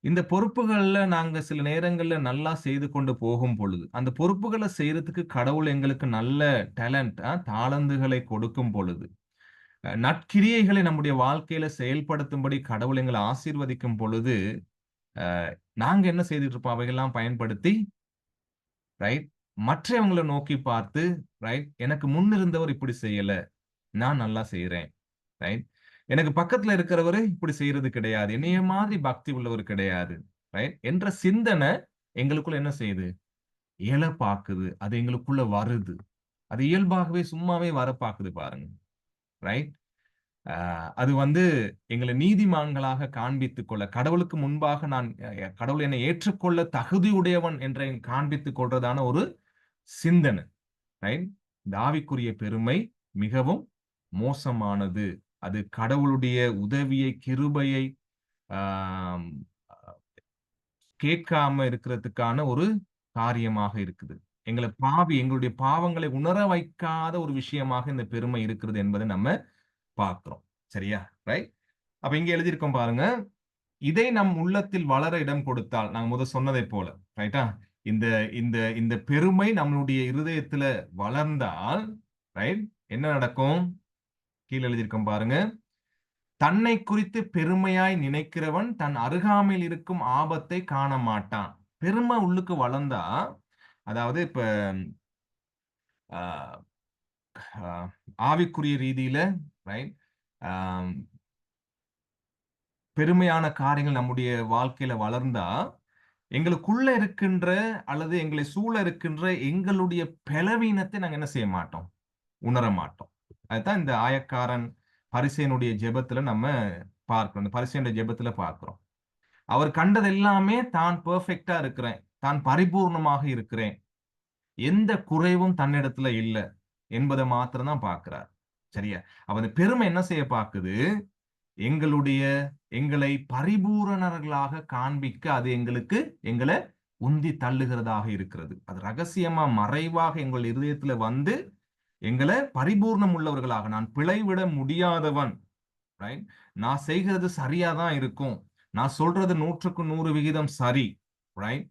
இந்த பொறுப்புகள்ல நாங்க சில நேரங்கள்ல நல்லா செய்து கொண்டு போகும் பொழுது, அந்த பொறுப்புகளை செய்யறதுக்கு கடவுள் எங்களுக்கு நல்ல டேலண்ட், தாளந்துகளை கொடுக்கும் பொழுது, நற்கிரியைகளை நம்முடைய வாழ்க்கையில செயல்படுத்தும்படி கடவுள் எங்களை ஆசீர்வதிக்கும் பொழுது, நாங்க என்ன செய்துட்டு இருப்போம்? அவைகள்லாம் பயன்படுத்தி, ரைட், மற்றவங்களை நோக்கி பார்த்து, ரைட், எனக்கு முன்னிருந்தவர் இப்படி செய்யல, நான் நல்லா செய்யறேன். ரைட், எனக்கு பக்கத்துல இருக்கிறவரு இப்படி செய்யறது கிடையாது, என்னைய மாதிரி பக்தி உள்ளவர் கிடையாது, ரைட் என்ற சிந்தனை எங்களுக்குள்ள என்ன செய்யுது? எழ பாக்குது. அது எங்களுக்குள்ள வருது. அது இயல்பாகவே சும்மாவே வர பாக்குது பாருங்க. ரைட்? அது வந்து எங்களை நீதிமான்களாக காண்பித்துக் கொள்ள, கடவுளுக்கு முன்பாக நான் கடவுள் என்னை ஏற்றுக்கொள்ள தகுதியுடையவன் என்று காண்பித்துக் கொள்றதான ஒரு சிந்தனை. ரைட்? இந்த ஆவிக்குரிய பெருமை மிகவும் மோசமானது. அது கடவுளுடைய உதவியை, கிருபையை கேட்காம இருக்கிறதுக்கான ஒரு காரியமாக இருக்குது. எங்களுடைய பாவங்களை உணர வைக்காத ஒரு விஷயமாக இந்த பெருமை இருக்கிறது என்பதை நம்ம பார்க்கிறோம். சரியா? ரைட்? அப்ப இங்க எழுதியிருக்கோம் பாருங்க. இதை நம் உள்ளத்தில் வளர இடம் கொடுத்தால், நாங்க முதல் சொன்னதை போல, ரைட்டா? இந்த இந்த இந்த பெருமை நம்மளுடைய இருதயத்துல வளர்ந்தால், ரைட், என்ன நடக்கும்? கீழே எழுதியிருக்கோம் பாருங்க. தன்னை குறித்து பெருமையாய் நினைக்கிறவன் தன் அருகாமையில் இருக்கும் ஆபத்தை காண மாட்டான். பெருமை உள்ளுக்கு வளர்ந்தா, அதாவது இப்ப ஆவிக்குரிய ரீதியில, ரைட், பெருமையான காரியங்கள் நம்முடைய வாழ்க்கையில வளர்ந்தா, எங்களுக்குள்ள இருக்கின்ற அல்லது எங்களை சூழ இருக்கின்ற எங்களுடைய பலவீனத்தை நாங்க என்ன செய்ய மாட்டோம்? உணர மாட்டோம். அதுதான் இந்த ஆயக்காரன் பரிசேயனுடைய ஜெபத்துல நம்ம பார்க்கிறோம். இந்த பரிசேயனுடைய ஜெபத்துல பார்க்கிறோம். அவர் கண்டது எல்லாமே தான் பெர்ஃபெக்ட்டா இருக்கிறேன், தான் பரிபூர்ணமாக இருக்கிறேன், எந்த குறைவும் தன்னிடத்துல இல்ல என்பதை மாத்திரம் தான் பார்க்கிறார். சரியா? அப்ப அந்த பெருமை என்ன செய்ய பார்க்குது? எங்களை பரிபூரணர்களாக காண்பிக்க அது எங்களை உந்தி தள்ளுகிறதாக இருக்கிறது. அது ரகசியமா மறைவாக எங்கள் இருதயத்துல வந்து எங்களை பரிபூர்ணம் உள்ளவர்களாக, நான் பிழைவிட முடியாதவன், ரைட், நான் செய்கிறது சரியாதான் இருக்கும், நான் சொல்றது 100% சரி, ரைட்,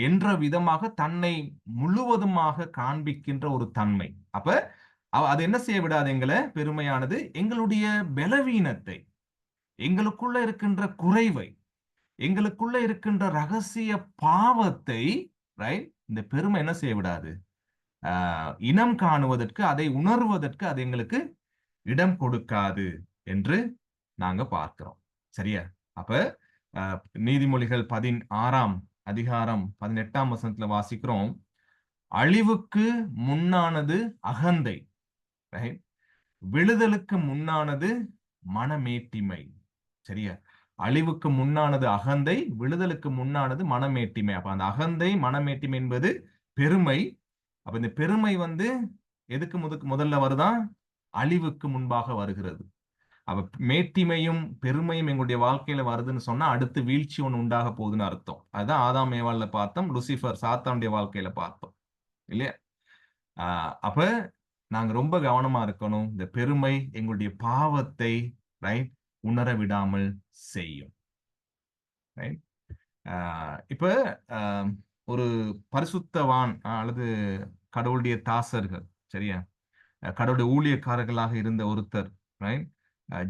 என்ற விதமாக தன்னை முழுவதுமாக காண்பிக்கின்ற ஒரு தன்மை. அப்ப அது என்ன செய்ய விடாது? எங்களை பெருமையானது எங்களுடைய பலவீனத்தை, எங்களுக்குள்ள இருக்கின்ற குறைவை, எங்களுக்குள்ள இருக்கின்ற ரகசிய பாவத்தை, ரைட், இந்த பெருமை என்ன செய்ய விடாது? இனம் காணுவதற்கு, அதை உணர்வதற்கு அது எங்களுக்கு இடம் கொடுக்காது என்று நாங்க பார்க்கிறோம். சரியா? அப்ப நீதிமொழிகள் 16ஆம் அதிகாரம் 18ஆம் வசனத்துல வாசிக்கிறோம், அழிவுக்கு முன்னானது அகந்தை, ரைட், விழுதலுக்கு முன்னானது மனமேட்டிமை. சரியா? அழிவுக்கு முன்னானது அகந்தை, விழுதலுக்கு முன்னானது மனமேட்டிமை. அப்ப அந்த அகந்தை, மனமேட்டிமை என்பது பெருமை. அப்ப இந்த பெருமை வந்து எதுக்கு முதல்ல வருதான்? அழிவுக்கு முன்பாக வருகிறது. அப்ப மேட்டிமையும் பெருமையும் எங்களுடைய வாழ்க்கையில வருதுன்னு சொன்னா அடுத்து வீழ்ச்சி ஒண்ணு உண்டாக போகுதுன்னு அர்த்தம். அதுதான் ஆதாம் ஏவாள்ல பார்த்தோம், லூசிஃபர் சாத்தானுடைய வாழ்க்கையில பார்த்தோம் இல்லையா? அப்ப நாங்க ரொம்ப கவனமா இருக்கணும். இந்த பெருமை எங்களுடைய பாவத்தை ரைட் உணர விடாமல் செய்யும். ரைட்? இப்ப ஒரு பரிசுத்தவான் அல்லது கடவுளுடைய தாசர்கள், சரியா, கடவுளுடைய ஊழியக்காரர்களாக இருந்த ஒருத்தர், ரைட்,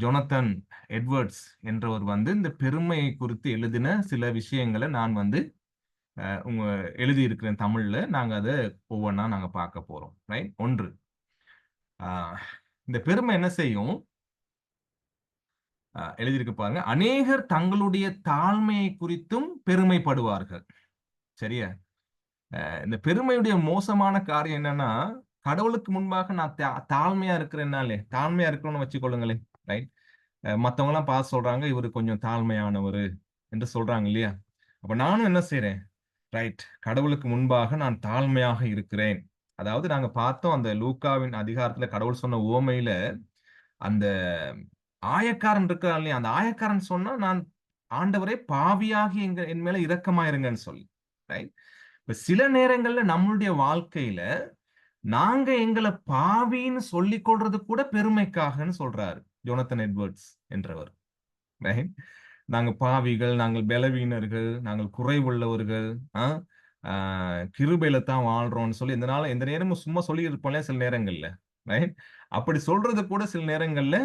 ஜோனத்தன் எட்வர்ட்ஸ் என்றவர் வந்து இந்த பெருமையை குறித்து எழுதின சில விஷயங்களை நான் வந்து உங்க எழுதி இருக்கிறேன் தமிழ்ல. நாங்க அதை ஒவ்வொன்றா நாங்க பார்க்க போறோம். ரைட். ஒன்று, இந்த பெருமை என்ன செய்யும்? எழுதியிருக்கு பாருங்க. அநேகர் தங்களுடைய தாழ்மையை குறித்தும் பெருமைப்படுவார்கள். சரியா? இந்த பெருமையுடைய மோசமான காரியம் என்னன்னா, கடவுளுக்கு முன்பாக நான் தாழ்மையா இருக்கிறேன்னாலே, தாழ்மையா இருக்கணும்னு வச்சுக்கொள்ளுங்களேன். ரைட். மத்தவங்க எல்லாம் பார்த்து சொல்றாங்க, இவரு கொஞ்சம் தாழ்மையானவரு என்று சொல்றாங்க இல்லையா? அப்ப நானும் என்ன செய்றேன்? ரைட். கடவுளுக்கு முன்பாக நான் தாழ்மையாக இருக்கிறேன். அதாவது நாங்க பார்த்தோம் அந்த லூக்காவின் அதிகாரத்துல கடவுள் சொன்ன உவமையில அந்த ஆயக்காரன் இருக்கிறான் இல்லையா? அந்த ஆயக்காரன் சொன்னா, நான் ஆண்டவரே பாவியாகி என் மேல இரக்கமாயிருங்கன்னு சொல்லி. ரைட். இப்ப சில நேரங்கள்ல நம்மளுடைய வாழ்க்கையில நாங்க எங்களை பாவின்னு சொல்லிக் கொள்றது கூட பெருமைக்காகன்னு சொல்றாரு ஜோனத்தன் எட்வர்ட்ஸ் என்றவர். ரைட். நாங்க பாவிகள், நாங்கள் பலவீனர்கள், நாங்கள் குறைவுள்ளவர்கள், கிருபையில தான் வாழ்றோம்னு சொல்லி எந்த நேரமும் சும்மா சொல்லி இருப்போம்ல சில நேரங்கள்ல. ரைட். அப்படி சொல்றது கூட சில நேரங்கள்ல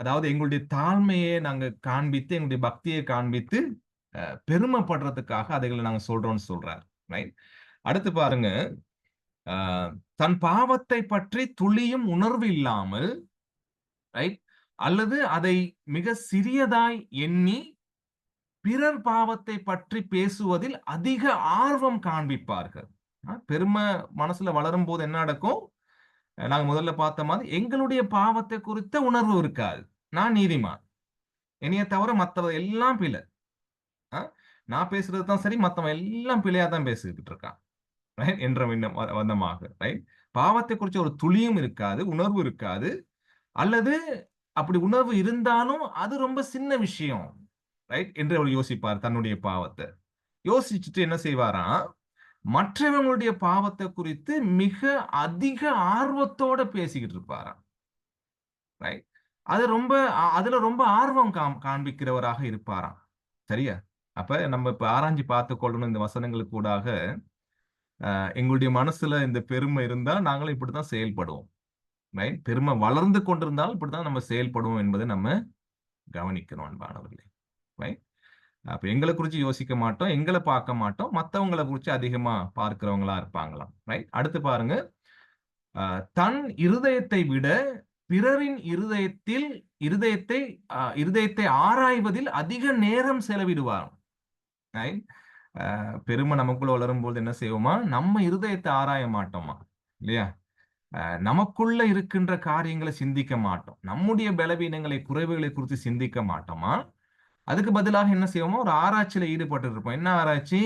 அதாவது எங்களுடைய தாழ்மையை நாங்க காண்பித்து, எங்களுடைய பக்தியை காண்பித்து பெருமைப்படுறதுக்காக அதைகளை நாங்க சொல்றோம்னு சொல்றார். ரைட். அடுத்து பாருங்க, தன் பாவத்தை பற்றி துளியும் உணர்வு இல்லாமல், ரைட், அல்லது அதை மிக சிறியதாய் எண்ணி பிறர் பாவத்தை பற்றி பேசுவதில் அதிக ஆர்வம் காண்பிப்பார்கள். பெருமை மனசுல வளரும் போது என்ன நடக்கும்? நாங்க முதல்ல பார்த்த மாதிரி எங்களுடைய பாவத்தை குறித்த உணர்வு இருக்காது. நான் நீதிமான், என்னைய தவிர மத்தவ எல்லாம் பிழை, நான் பேசுறது தான் சரி, மத்தவன் எல்லாம் பிழையா தான் பேசிக்கிட்டு இருக்கான் என்ற வண்ணமாக. ரைட். பாவத்தை குறிச்ச ஒரு துளியும் இருக்காது, உணர்வு இருக்காது. அல்லது அப்படி உணர்வு இருந்தாலும் அது ரொம்ப சின்ன விஷயம், ரைட், என்று அவர் யோசிப்பார். தன்னுடைய பாவத்தை யோசிச்சுட்டு என்ன செய்வாராம்? மற்றவங்களுடைய பாவத்தை குறித்து மிக அதிக ஆர்வத்தோட பேசிக்கிட்டு இருப்பாராம். ரைட். அதுல ரொம்ப ஆர்வம் காண்பிக்கிறவராக இருப்பாராம். சரியா? அப்ப நம்ம இப்ப ஆராய்ஞ்சு பார்த்து கொள்ளணும் இந்த வசனங்களுக்கு கூடாக. எங்களுடைய மனசுல இந்த பெருமை இருந்தா நாங்களும் இப்படித்தான் செயல்படுவோம். ரைட். பெருமை வளர்ந்து கொண்டிருந்தால் இப்படித்தான் நம்ம செயல்படுவோம் என்பதை நம்ம கவனிக்கணும் அன்பானவர்களே. ரைட். அப்ப எங்களை குறிச்சு யோசிக்க மாட்டோம், எங்களை பார்க்க மாட்டோம், மத்தவங்களை குறிச்சு அதிகமா பார்க்கிறவங்களா இருப்பாங்களாம். ரைட். அடுத்து பாருங்க, தன் இருதயத்தை விட பிறரின் இருதயத்தை ஆராய்வதில் அதிக நேரம் செலவிடுவார். பெருமை நமக்குள்ள வளரும் போது என்ன செய்வோமா? நம்ம இருதயத்தை ஆராய மாட்டோமா இல்லையா? நமக்குள்ள இருக்கின்ற காரியங்களை சிந்திக்க மாட்டோம், நம்முடைய பலவீனங்களை குறைவுகளை குறித்து சிந்திக்க மாட்டோமா? அதுக்கு பதிலாக என்ன செய்வோமா? ஒரு ஆராய்ச்சியில ஈடுபட்டு இருப்போம். என்ன ஆராய்ச்சி?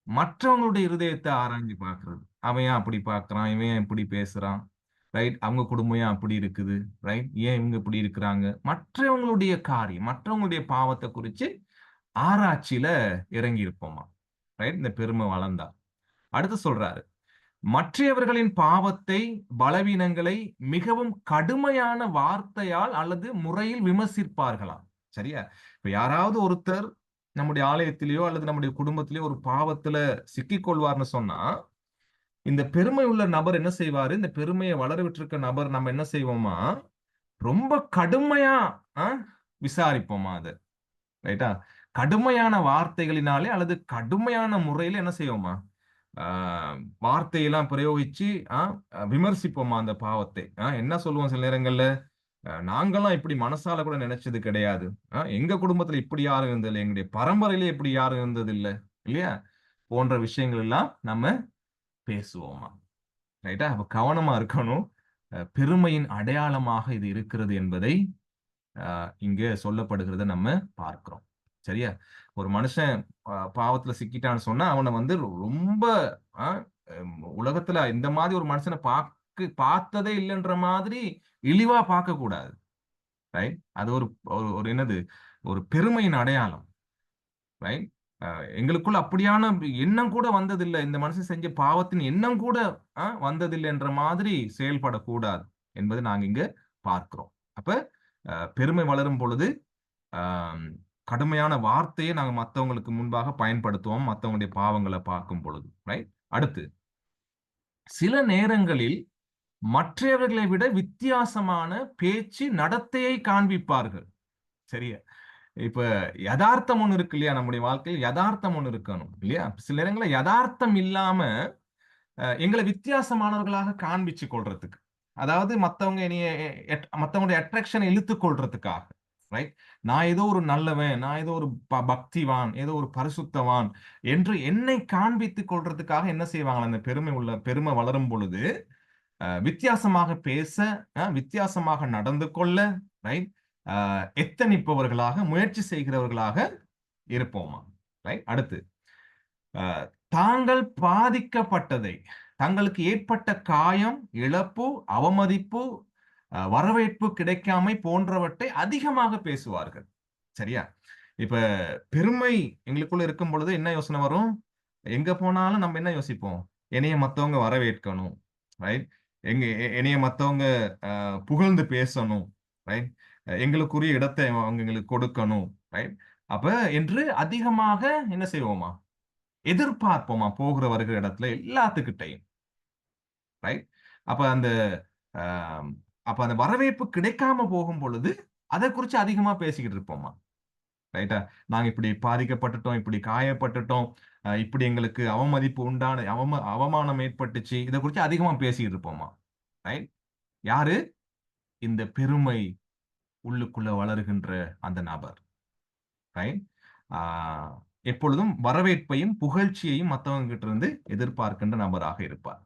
மற்றவங்களுடைய இருதயத்தை ஆராய்ஞ்சு பார்க்கிறது. அவன் ஏன் அப்படி பார்க்கறான், இவன் ஏன் இப்படி பேசுறான், ரைட், அவங்க குடும்பம் ஏன் அப்படி இருக்குது, ரைட், ஏன் இவங்க இப்படி இருக்கிறாங்க, மற்றவங்களுடைய காரியம், மற்றவங்களுடைய பாவத்தை குறித்து ஆராய்ச்சியில இறங்கி இருப்போமா? ரைட். இந்த பெருமை வளர்ந்தா அடுத்து சொல்றாரு, மற்றவர்களின் பாவத்தை, பலவீனங்களை மிகவும் கடுமையான வார்த்தையால் அல்லது முறையில் விமர்சிப்பார்களாம். சரியா? இப்ப யாராவது ஒருத்தர் நம்முடைய ஆலயத்திலேயோ அல்லது நம்முடைய குடும்பத்திலேயோ ஒரு பாவத்துல சிக்கிக் கொள்வார்னு சொன்னா, இந்த பெருமை உள்ள நபர் என்ன செய்வாரு? இந்த பெருமையை வளர விட்டிருக்க நபர் நம்ம என்ன செய்வோமா? ரொம்ப கடுமையா விசாரிப்போமா அது. ரைட்டா? கடுமையான வார்த்தைகளினாலே அல்லது கடுமையான முறையில என்ன செய்வோமா? வார்த்தையெல்லாம் பிரயோகிச்சு விமர்சிப்போமா அந்த பாவத்தை. என்ன சொல்லுவோம் சில நேரங்கள்ல? நாங்கெல்லாம் இப்படி மனசால கூட நினைச்சது கிடையாது, எங்க குடும்பத்துல இப்படி யாரும் இருந்ததில்லை, எங்களுடைய பரம்பரையிலே இப்படி யாரும் இருந்தது இல்லை இல்லையா? போன்ற விஷயங்கள் எல்லாம் நம்ம பேசுவோமா? ரைட்டா? அப்ப கவனமா இருக்கணும். பெருமையின் அடையாளமாக இது இருக்கிறது என்பதை இங்க சொல்லப்படுகிறத நம்ம பார்க்கிறோம். சரியா? ஒரு மனுஷன் பாவத்துல சிக்கிட்டான்னு சொன்னா அவனை வந்து ரொம்ப உலகத்துல இந்த மாதிரி ஒரு மனுஷனை பார்க்க பார்த்ததே இல்லைன்ற மாதிரி இழிவா பார்க்க கூடாது. ரைட்? அது ஒரு ஒரு என்னது, ஒரு பெருமையின் அடையாளம். ரைட்? எங்களுக்குள்ள அப்படியான எண்ணம் கூட வந்ததில்லை, இந்த மனுஷன் செஞ்ச பாவத்தின் எண்ணம் கூட வந்ததில்லை என்ற மாதிரி செயல்படக்கூடாது என்பதை நாங்க இங்க பார்க்கிறோம். அப்ப பெருமை வளரும் பொழுது ஆம், கடுமையான வார்த்தையை நாங்க மத்தவங்களுக்கு முன்பாக பயன்படுத்துவோம், மத்தவங்களுடைய பாவங்களை பார்க்கும் பொழுது. ரைட்? அடுத்து, சில நேரங்களில் மற்றவர்களை விட வித்தியாசமான பேச்சு நடத்தையை காண்பிப்பார்கள். சரியா? இப்ப யதார்த்தம் ஒண்ணு இருக்கு இல்லையா, நம்முடைய வாழ்க்கையில் யதார்த்தம் ஒண்ணு இருக்கணும் இல்லையா? சில நேரங்களில் யதார்த்தம் இல்லாம எங்களை வித்தியாசமானவர்களாக காண்பிச்சு கொள்றதுக்கு, அதாவது மத்தவங்க என்னைய மத்தவங்களுடைய அட்ராக்ஷனை இழுத்து கொள்றதுக்காக. ரைட்? நான் ஏதோ ஒரு நல்லவன், நான் ஏதோ ஒரு பக்திவான், ஏதோ ஒரு பரிசுத்தவான் என்று என்னை காண்பித்துக் கொள்றதுக்காக என்ன செய்வாங்க, அந்த பெருமை வளரும் பொழுது வித்தியாசமாக பேச, வித்தியாசமாக நடந்து கொள்ள, ரைட், எத்தனிப்பவர்களாக, முயற்சி செய்கிறவர்களாக இருப்போமா. ரைட்? அடுத்து, தாங்கள் பாதிக்கப்பட்டதை, தங்களுக்கு ஏற்பட்ட காயம், இழப்பு, அவமதிப்பு, வரவேற்பு கிடைக்காமை போன்றவற்றை அதிகமாக பேசுவார்கள். சரியா? இப்ப பெருமை எங்களுக்குள்ள இருக்கும் பொழுது என்ன யோசனை வரும்? எங்க போனாலும் நம்ம என்ன யோசிப்போம்? என்னைய மத்தவங்க வரவேற்கணும். ரைட்? என்னைய மத்தவங்க புகழ்ந்து பேசணும். ரைட்? எங்களுக்குரிய இடத்தை அவங்க எங்களுக்கு கொடுக்கணும். ரைட்? அப்ப என்று அதிகமாக என்ன செய்வோமா? எதிர்பார்ப்போமா போகிற வருகிற இடத்துல எல்லாத்துக்கிட்டையும். ரைட்? அப்ப அந்த அப்ப அந்த வரவேற்பு கிடைக்காம போகும் பொழுது அதை குறிச்சு அதிகமா பேசிக்கிட்டு இருப்போமா. ரைட்டா? நாங்க இப்படி பாதிக்கப்பட்டுட்டோம், இப்படி காயப்பட்டுட்டோம், இப்படி எங்களுக்கு அவமதிப்பு உண்டான அவமானம் ஏற்பட்டுச்சு, இதை குறிச்சு அதிகமா பேசிக்கிட்டு இருப்போமா. ரைட்? யாரு? இந்த பெருமை உள்ளுக்குள்ள வளருகின்ற அந்த நபர். ரைட்? எப்பொழுதும் வரவேற்பையும் புகழ்ச்சியையும் மற்றவங்க கிட்ட இருந்து எதிர்பார்க்கின்ற நபராக இருப்பார்.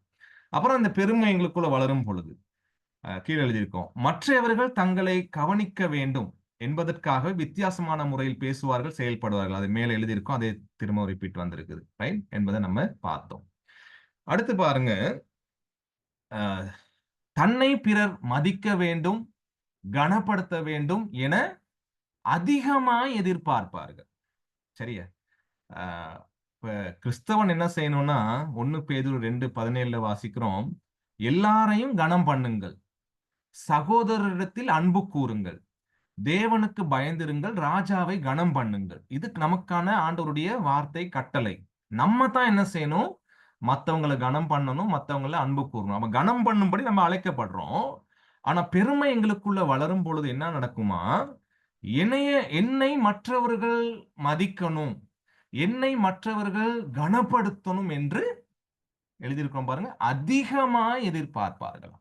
அப்புறம் அந்த பெருமை எங்களுக்குள்ள வளரும் பொழுது கீழே எழுதியிருக்கோம், மற்றவர்கள் தங்களை கவனிக்க வேண்டும் என்பதற்காக வித்தியாசமான முறையில் பேசுவார்கள், செயல்படுவார்கள். அது மேல எழுதியிருக்கோம், அதே திரும்ப ரிப்பீட் வந்திருக்குது. ரைட்? என்பதை நம்ம பார்த்தோம். அடுத்து பாருங்க, தன்னை பிறர் மதிக்க வேண்டும், கனப்படுத்த வேண்டும் என அதிகமாய் எதிர்பார்ப்பார்கள். சரியா? இப்ப கிறிஸ்தவன் என்ன செய்யணும்னா, 1 பேதுரு 2:17 வாசிக்கிறோம், எல்லாரையும் கனம் பண்ணுங்கள், சகோதரரிடத்தில் அன்பு கூறுங்கள், தேவனுக்கு பயந்திருங்கள், ராஜாவை கனம் பண்ணுங்கள். இது நமக்கான ஆண்டவருடைய வார்த்தை, கட்டளை. நம்ம தான் என்ன செய்யணும்? மத்தவங்களை கனம் பண்ணணும், மத்தவங்களை அன்பு கூறணும். நம்ம கனம் பண்ணும்படி நம்ம அழைக்கப்படுறோம். ஆனா பெருமை எங்களுக்குள்ள வளரும் பொழுது என்ன நடக்குமா? என்னை மற்றவர்கள் மதிக்கணும், என்னை மற்றவர்கள் கனப்படுத்தணும் என்று எழுதியிருக்கிறோம் பாருங்க, அதிகமாய் எதிர்பார்ப்பார்கள்.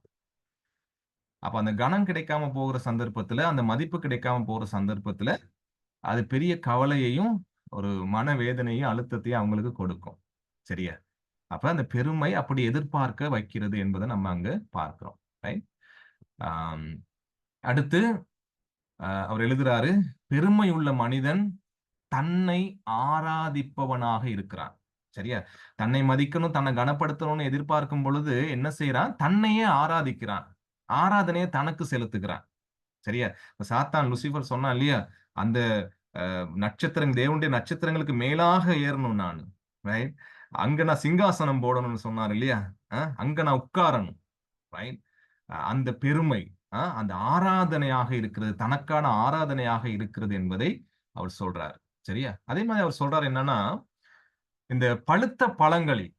அப்ப அந்த கனம் கிடைக்காம போகிற சந்தர்ப்பத்துல, அந்த மதிப்பு கிடைக்காம போகிற சந்தர்ப்பத்துல அது பெரிய கவலையையும் ஒரு மனவேதனையும் அழுத்தத்தையும் அவங்களுக்கு கொடுக்கும். சரியா? அப்ப அந்த பெருமை அப்படி எதிர்பார்க்க வைக்கிறது என்பதை நம்ம அங்க பார்க்கிறோம். ரைட்? அடுத்து அவர் எழுதுறாரு, பெருமை உள்ள மனிதன் தன்னை ஆராதிப்பவனாக இருக்கிறான். சரியா? தன்னை மதிக்கணும், தன்னை கனப்படுத்தணும்னு எதிர்பார்க்கும் பொழுது என்ன செய்யறான்? தன்னையே ஆராதிக்கிறான், ஆராதனையை தனக்கு செலுத்துகிறான். சரியா? சாத்தான் லூசிபர் சொன்னா இல்லையா, அந்த நட்சத்திரங்கள், தேவனுடைய நட்சத்திரங்களுக்கு மேலாக ஏறணும் நான். ரைட்? அங்க நான் சிங்காசனம் போடணும்னு சொன்னார் இல்லையா, அங்க நான் உட்காரணும். ரைட்? அந்த பெருமை அந்த ஆராதனையாக இருக்கிறது, தனக்கான ஆராதனையாக இருக்கிறது என்பதை அவர் சொல்றார். சரியா? அதே மாதிரி அவர் சொல்றார் என்னன்னா, இந்த பழுத்த பழங்களில்,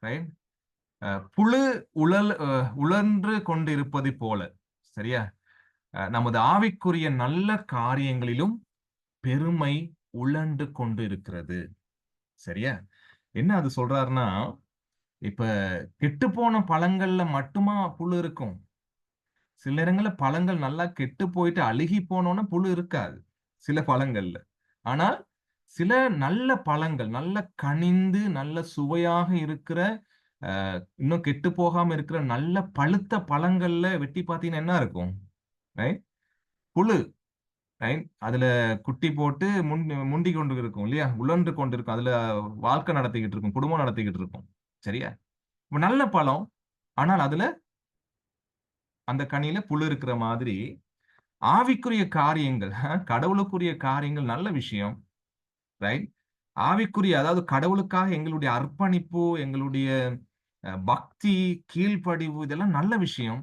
ரைட், புழு உலர்ந்து கொண்டிருப்பது போல, சரியா, நமது ஆவிக்குரிய நல்ல காரியங்களிலும் பெருமை உழண்டு கொண்டு இருக்கிறது. சரியா? என்ன அது சொல்றாருன்னா, இப்ப கெட்டு போன பழங்கள்ல மட்டுமா புழு இருக்கும்? சில நேரங்கள்ல பழங்கள் நல்லா கெட்டு போயிட்டு அழுகி போனோன்னா புழு இருக்காது சில பழங்கள்ல. ஆனால் சில நல்ல பழங்கள், நல்ல கனிந்து நல்ல சுவையாக இருக்கிற, இன்னும் கெட்டு போகாம இருக்கிற நல்ல பழுத்த பழங்கள்ல வெட்டி பார்த்தீங்கன்னா என்ன இருக்கும்? புழு. அதுல குட்டி போட்டு முண்டி கொண்டு இருக்கும் இல்லையா, உழன்று கொண்டு இருக்கும், அதுல வாழ்க்கை நடத்திக்கிட்டு இருக்கும், குடும்பம் நடத்திக்கிட்டு இருக்கும். சரியா? நல்ல பழம், ஆனால் அதுல அந்த கனியில புழு இருக்கிற மாதிரி ஆவிக்குரிய காரியங்கள், கடவுளுக்குரிய காரியங்கள் நல்ல விஷயம். ரைட்? ஆவிக்குரிய, அதாவது கடவுளுக்காக எங்களுடைய அர்ப்பணிப்பு, எங்களுடைய பக்தி, கீழ்ப்படிவு இதெல்லாம் நல்ல விஷயம்.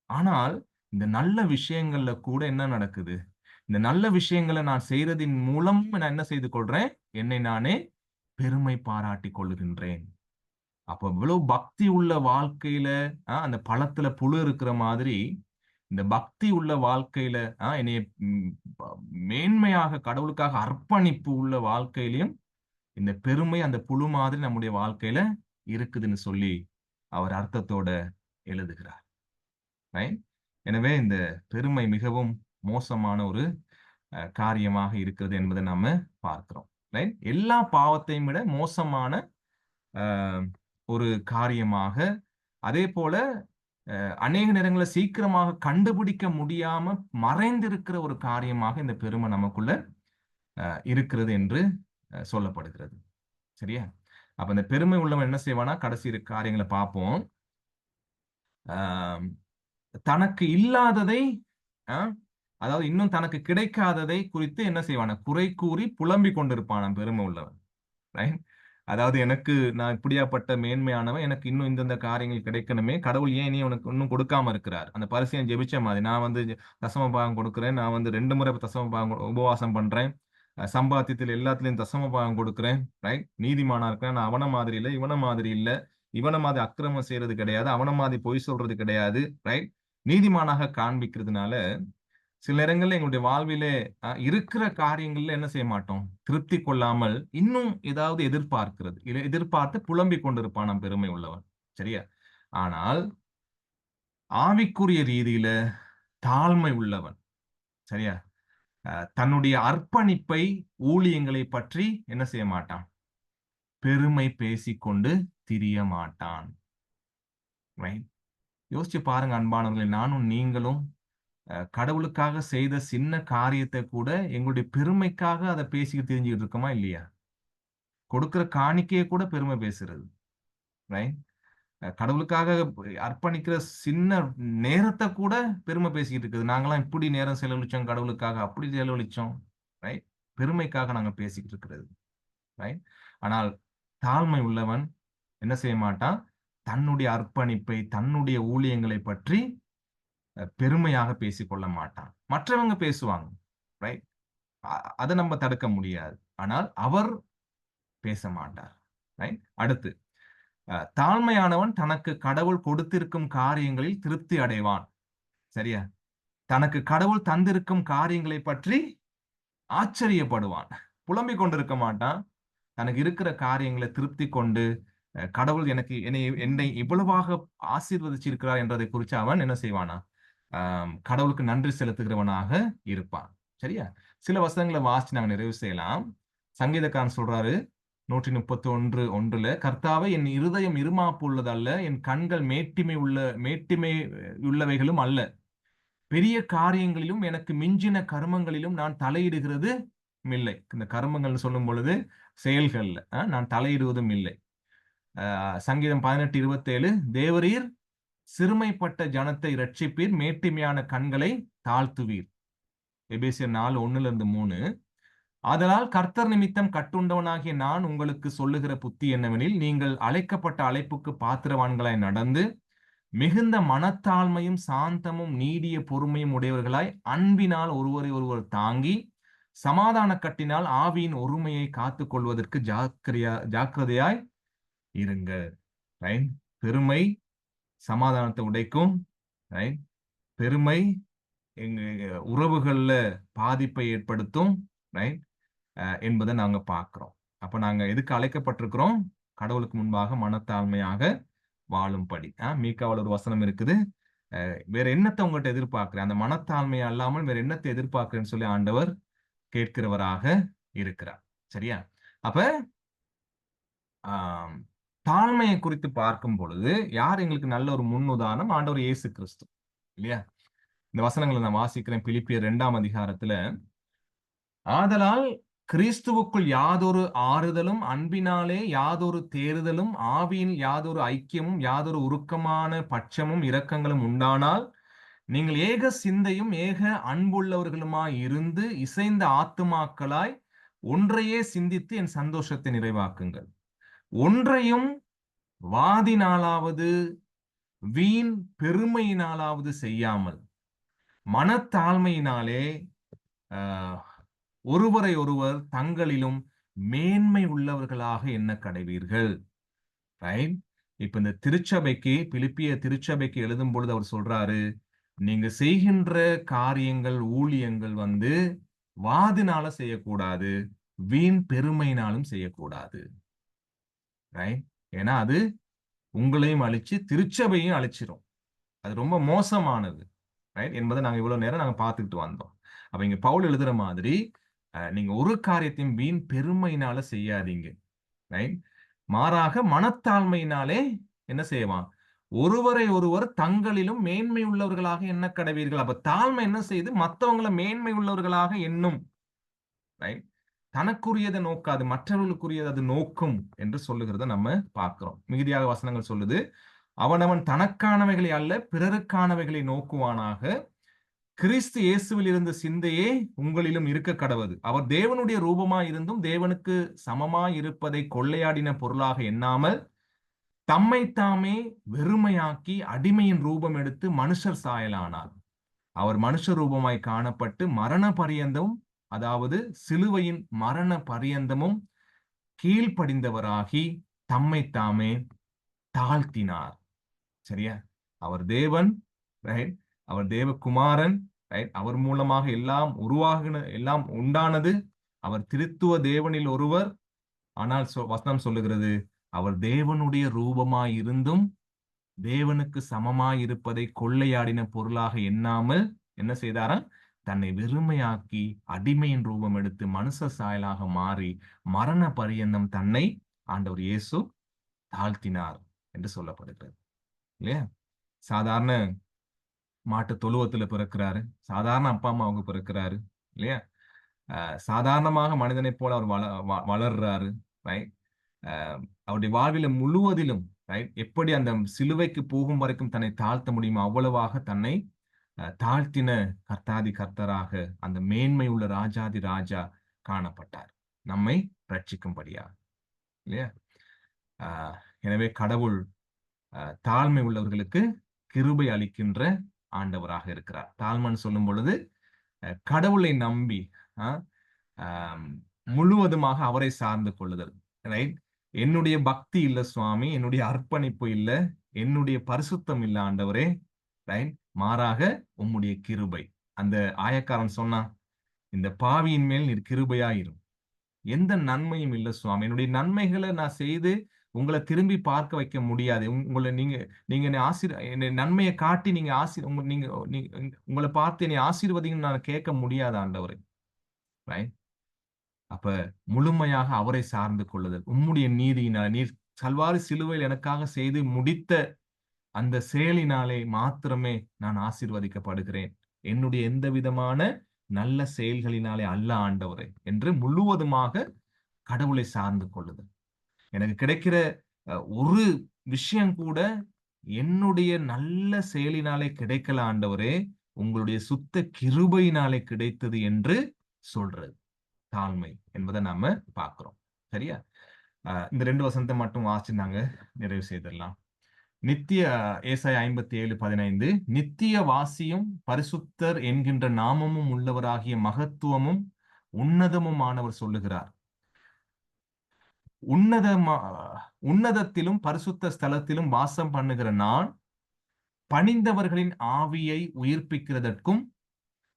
ஆனால் இந்த நல்ல விஷயங்கள்ல கூட என்ன நடக்குது? இந்த நல்ல விஷயங்கள நான் செய்றதின் மூலம் நான் என்ன செய்து கொள்றேன்? என்னை நானே பெருமை பாராட்டிக் கொள்ளுகின்றேன். அப்ப இவ்வளவு பக்தி உள்ள வாழ்க்கையில அந்த பழத்துல புழு இருக்கிற மாதிரி, இந்த பக்தி உள்ள வாழ்க்கையில என்னைய ம் ப மேன்மையாக கடவுளுக்காக அர்ப்பணிப்பு உள்ள வாழ்க்கையிலயும், இந்த பெருமை அந்த புழு மாதிரி நம்முடைய வாழ்க்கையில இருக்குதுன்னு சொல்லி அவர் அர்த்தத்தோட எழுதுகிறார். ரைட்? எனவே இந்த பெருமை மிகவும் மோசமான ஒரு காரியமாக இருக்கிறது என்பதை நாம பார்க்கிறோம். ரைட்? எல்லா பாவத்தையும் விட மோசமான அ ஒரு காரியமாக, அதேபோல அநேக நேரங்கள்ல சீக்கிரமாக கண்டுபிடிக்க முடியாம மறைந்திருக்கிற ஒரு காரியமாக இந்த பெருமை நமக்குள்ள இருக்கிறது என்று சொல்லப்படுகிறது. சரியா? அப்ப இந்த பெருமை உள்ளவன் என்ன செய்வானா, கடைசி காரியங்கள பார்ப்போம். அ தனக்கு இல்லாததை, அ அதாவது இன்னும் தனக்கு கிடைக்காததை குறித்து என்ன செய்வானா, குறை கூறி புலம்பிக் கொண்டிருப்பானாம் பெருமை உள்ளவன். ரைட்? அதாவது நான் இப்படியாப்பட்ட மேன்மையானவன். எனக்கு இன்னும் இந்தந்த காரியங்கள் கிடைக்கணுமே. கடவுள் ஏன் இனி உனக்கு இன்னும் கொடுக்காம இருக்கிறார்? அந்த பரிசேயன் ஜெபிச்ச மாதிரி. நான் வந்து தசம பாகம் கொடுக்கிறேன். நான் வந்து 2 முறை தசம பாகம் உபவாசம் பண்றேன். சம்பாத்தியத்தில் எல்லாத்துலயும் தசம பாகம் கொடுக்கிறேன். ரைட்? நீதிமானா இருக்கிறேன். நான் அவன மாதிரி இல்ல, இவன மாதிரி இல்ல. இவன மாதிரி அக்கிரமம் செய்றது கிடையாது. அவன மாதிரி பொய் சொல்றது கிடையாது. ரைட்? நீதிமானாக காண்பிக்கிறதுனால சில நேரங்கள்ல எங்களுடைய வாழ்விலே இருக்கிற காரியங்கள்ல என்ன செய்ய மாட்டோம்? திருப்தி கொள்ளாமல் இன்னும் ஏதாவது எதிர்பார்க்கிறது. எதிர்பார்த்து புலம்பிக் கொண்டிருப்பானாம் பெருமை உள்ளவன். சரியா? ஆனால் ஆவிக்குரிய ரீதியில தாழ்மை உள்ளவன். சரியா? தன்னுடைய அர்ப்பணிப்பை, ஊழியங்களை பற்றி என்ன செய்ய மாட்டான்? பெருமை பேசிக்கொண்டு திரிய மாட்டான். ரைட்? யோசிச்சு பாருங்க அன்பானவர்களே, நானும் நீங்களும் கடவுளுக்காக செய்த சின்ன காரியத்த கூட எங்களுடைய பெருமைக்காக அத பேசிட்டு திரிஞ்சுகிட்டு இருக்கோமா? இல்லையா? கொடுக்கிற காணிக்கைய கூட பெருமை பேசுறது. ரைட்? கடவுளுக்காக அர்ப்பணிக்கிற சின்ன நேரத்த கூட பெருமை பேசிக்கிட்டு இருக்குது. நாங்கலாம் இப்படி நேரம் செலவழிச்சோம் கடவுளுக்காக, அப்படி செலவழிச்சோம். ரைட்? பெருமைக்காக நாங்க பேசிக்கிட்டு இருக்கிறது. ரைட்? ஆனால் தாழ்மை உள்ளவன் என்ன செய்ய மாட்டான்? தன்னுடைய அர்ப்பணிப்பை, தன்னுடைய ஊழியங்களை பற்றி பெருமையாக பேசிக்கொள்ள மாட்டான். மற்றவங்க பேசுவாங்க. ரைட்? அத நம்ம தடுக்க முடியாது. ஆனால் அவர் பேச மாட்டார். ரைட்? அடுத்து, தாழ்மையானவன் தனக்கு கடவுள் கொடுத்திருக்கும் காரியங்களில் திருப்தி அடைவான். சரியா? தனக்கு கடவுள் தந்திருக்கும் காரியங்களை பற்றி ஆச்சரியப்படுவான். புலம்பிக் கொண்டிருக்க மாட்டான். தனக்கு இருக்கிற காரியங்களை திருப்தி கொண்டு, கடவுள் என்னை இவ்வளவாக ஆசீர்வதிச்சிருக்கிறார் என்றதை குறித்து அவன் என்ன செய்வானா? கடவுளுக்கு நன்றி செலுத்துகிறவனாக இருப்பான். சரியா? சில வசனங்கள வாசிச்சு நாங்க நிறைவு செய்யலாம். சங்கீதக்காரன் சொல்றாரு 131:1 கர்த்தாவே, என் இருதயம் இருமாப்பு உள்ளதல்ல, என் கண்கள் மேட்டிமை உள்ளவைகளும் அல்ல. பெரிய காரியங்களிலும் எனக்கு மிஞ்சின கர்மங்களிலும் நான் தலையிடுகிறது இல்லை. இந்த கர்மங்கள்னு சொல்லும் பொழுது செயல்கள்ல நான் தலையிடுவதும் இல்லை. சங்கீதம் 18:27 தேவரீர் சிறுமைப்பட்ட ஜனத்தை இரட்சிப்பீர், மேட்டிமையான கண்களை தாழ்த்துவீர். எபேசியர் 4:1-3 ஆதலால் கர்த்தர் நிமித்தம் கட்டுண்டவனாகிய நான் உங்களுக்கு சொல்லுகிற புத்தி என்னவெனில், நீங்கள் அழைக்கப்பட்ட அழைப்புக்கு பாத்திரவான்களாய் நடந்து மிகுந்த மனத்தாழ்மையும் சாந்தமும் நீடிய பொறுமையும் உடையவர்களாய் அன்பினால் ஒருவரை ஒருவர் தாங்கி சமாதான கட்டினால் ஆவியின் ஒருமையை காத்துக் கொள்வதற்கு ஜாக்கிரதையாய் இருங்க. ரைட்? பெருமை சமாதானத்தை உடைக்கும். ரைட்? பெருமை எங்க உறவுகள்ல பாதிப்பை ஏற்படுத்தும். ரைட்? என்பதை நாங்க பார்க்கிறோம். அப்ப நாங்க எதுக்கு அழைக்கப்பட்டிருக்கிறோம்? கடவுளுக்கு முன்பாக மனத்தாழ்மையாக வாழும்படி. மீகாவுல ஒரு வசனம் இருக்குது. வேற என்னத்த உங்கள்ட்ட எதிர்பார்க்கிறேன்? அந்த மனத்தாழ்மையை அல்லாமல் வேற என்னத்தை எதிர்பார்க்கிறேன்னு சொல்லி ஆண்டவர் கேட்கிறவராக இருக்கிறார். சரியா? அப்ப ஆம், தாழ்மையை குறித்து பார்க்கும் பொழுது யார் எங்களுக்கு நல்ல ஒரு முன்னுதாரணம்? ஆண்டவர் இயேசு கிறிஸ்து. இல்லையா? இந்த வசனங்களை நான் வாசிக்கிறேன். பிலிப்பியர் 2ஆம் அதிகாரத்துல, ஆதலால் கிறிஸ்துவுக்குள் யாதொரு ஆறுதலும் அன்பினாலே யாதொரு தேறுதலும் ஆவியின் யாதொரு ஐக்கியமும் யாதொரு உருக்கமான பட்சமும் இரக்கங்களும் உண்டானால் நீங்கள் ஏக சிந்தையும் ஏக அன்புள்ளவர்களுமாய் இருந்து இசைந்த ஆத்துமாக்களாய் ஒன்றையே சிந்தித்து என் சந்தோஷத்தை நிறைவாக்குங்கள். ஒன்றையும் வாதினாலாவது வீண் பெருமையினாலாவது செய்யாமல் மனத்தாழ்மையினாலே ஒருவரை ஒருவர் தங்களிலும் மேன்மை உள்ளவர்களாக எண்ண கடவீர்கள். ரைட்? இப்ப இந்த திருச்சபைக்கு, பிலிப்பிய திருச்சபைக்கு எழுதும் பொழுது அவர் சொல்றாரு, நீங்க செய்கின்ற காரியங்கள், ஊழியங்கள் வாதினால செய்யக்கூடாது, வீண் பெருமையினாலும் செய்யக்கூடாது. ரைட்? ஏன்னா அது உங்களையும் அழிச்சு திருச்சபையும் அழிச்சிரும். அது ரொம்ப மோசமானது. ரைட்? என்பதை நாங்க இவ்வளவு நேரம் நாங்க பார்த்துக்கிட்டு வந்தோம். அப்ப இங்க பவுல் எழுதுற மாதிரி நீங்க ஒரு காரியத்தையும் வீண் பெருமையினால செய்யாதீங்க. ரைட்? மாறாக மனத்தாழ்மையினாலே என்ன செய்வான்? ஒருவரை ஒருவர் தங்களிலும் மேன்மை உள்ளவர்களாக எண்ண கடவீர்கள். அப்ப தாழ்மை என்ன செய்யுது? மற்றவங்களை மேன்மை உள்ளவர்களாக எண்ணும். ரைட்? தனக்குரியதை நோக்காது, மற்றவர்களுக்குரியது அது நோக்கும் என்று சொல்லுகிறத நம்ம பார்க்கிறோம். மிகுதியாக வசனங்கள் சொல்லுது, அவனவன் தனக்கானவைகளை அல்ல பிறருக்கானவைகளை நோக்குவானாக, கிறிஸ்து இயேசுவில் இருந்த சிந்தையே உங்களிலும் இருக்க கடவது. அவர் தேவனுடைய ரூபமாய் இருந்தும் தேவனுக்கு சமமாய் இருப்பதை கொள்ளையாடின பொருளாக எண்ணாமல் தம்மை தாமே வெறுமையாக்கி அடிமையின் ரூபம் எடுத்து மனுஷர் சாயலானார். அவர் மனுஷ ரூபமாய் காணப்பட்டு மரண பரியந்தமும், அதாவது சிலுவையின் மரண பரியந்தமும் கீழ்ப்படிந்தவராகி தம்மை தாமே தாழ்த்தினார். சரியா? அவர் தேவன், ரைட்? அவர் தேவகுமாரன், ரைட்? அவர் மூலமாக எல்லாம் எல்லாம் உண்டானது. அவர் திருத்துவ தேவனில் ஒருவர். ஆனால் வசனம் சொல்லுகிறது, அவர் தேவனுடைய ரூபமாய் இருந்தும் தேவனுக்கு சமமாய் இருப்பதை கொள்ளையாடின பொருளாக எண்ணாமல் என்ன செய்தாரா? தன்னை வெறுமையாக்கி அடிமையின் ரூபம் எடுத்து மனுஷ சாயலாக மாறி மரண பரியந்தம் தன்னை ஆண்டவர் இயேசு தாழ்த்தினார் என்று சொல்லப்படுகிறது. இல்லையா? சாதாரண மாட்டு தொழுவத்துல பிறக்கிறாரு, சாதாரண அப்பா அம்மா அவங்க பிறக்கிறாரு. இல்லையா? சாதாரணமாக மனிதனை போல அவர் வளர்றாரு. ரைட்? அவருடைய வாழ்வில முழுவதிலும், ரைட், எப்படி அந்த சிலுவைக்கு போகும் வரைக்கும் தன்னை தாழ்த்த முடியுமோ அவ்வளவாக தன்னை தாழ்த்தின கர்த்தாதி கர்த்தராக அந்த மேன்மை உள்ள ராஜாதி ராஜா காணப்பட்டார், நம்மை ரட்சிக்கும்படியா. இல்லையா? எனவே கடவுள் தாழ்மை உள்ளவர்களுக்கு கிருபை அளிக்கின்ற ஆண்டவராக இருக்கிறார். தாழ்மைன்னு சொல்லும் பொழுது கடவுளை நம்பி முழுவதுமாக அவரை சார்ந்து கொள்ளுதல். ரைட்? என்னுடைய பக்தி இல்ல சுவாமி, என்னுடைய அர்ப்பணிப்பு இல்ல, என்னுடைய பரிசுத்தம் இல்ல ஆண்டவரே, ரைட், மாறாக உம்முடைய கிருபை. அந்த ஆயக்காரன் சொன்னா, இந்த பாவியின் மேல் நீர் கிருபையாயிரும், எந்த நன்மையும் இல்ல சுவாமி, என்னுடைய நன்மைகளை நான் செய்து உங்களை திரும்பி பார்க்க வைக்க முடியாது. உங்களை நீங்க என்னை நன்மையை காட்டி நீங்க உங்களை பார்த்து என்னை ஆசீர்வதிங்கன்னு நான் கேட்க முடியாது ஆண்டவரே. ரைட்? அப்ப முழுமையாக அவரை சார்ந்து கொள்ளுதல், உம்முடைய நீதியினால், நீர் கல்வாரி சிலுவையில் எனக்காக செய்து முடித்த அந்த செயலினாலே மாத்திரமே நான் ஆசீர்வதிக்கப்படுகிறேன், என்னுடைய எந்த விதமான நல்ல செயல்களினாலே அல்ல ஆண்டவரே என்று முழுவதுமாக கடவுளை சார்ந்து கொள்ளுதல். எனக்கு கிடைக்கிற ஒரு விஷயம் கூட என்னுடைய நல்ல செயலினாலே கிடைக்கல ஆண்டவரே, உங்களுடைய சுத்த கிருபையினாலே கிடைத்தது என்று சொல்றது தாழ்மை என்பதை நாம பார்க்கிறோம். சரியா? இந்த 2 வசனத்தை மட்டும் வாசிச்சு நாங்க நிறைவு செய்திடலாம். நித்திய ஏசாயா 57:15, நித்திய வாசியும் பரிசுத்தர் என்கின்ற நாமமும் உள்ளவராகிய மகத்துவமும் உன்னதமுமானவர் சொல்லுகிறார், உன்னதத்திலும் பரிசுத்த ஸ்தலத்திலும் வாசம் பண்ணுகிற நான் பணிந்தவர்களின் ஆவியை உயிர்ப்பிக்கிறதற்கும்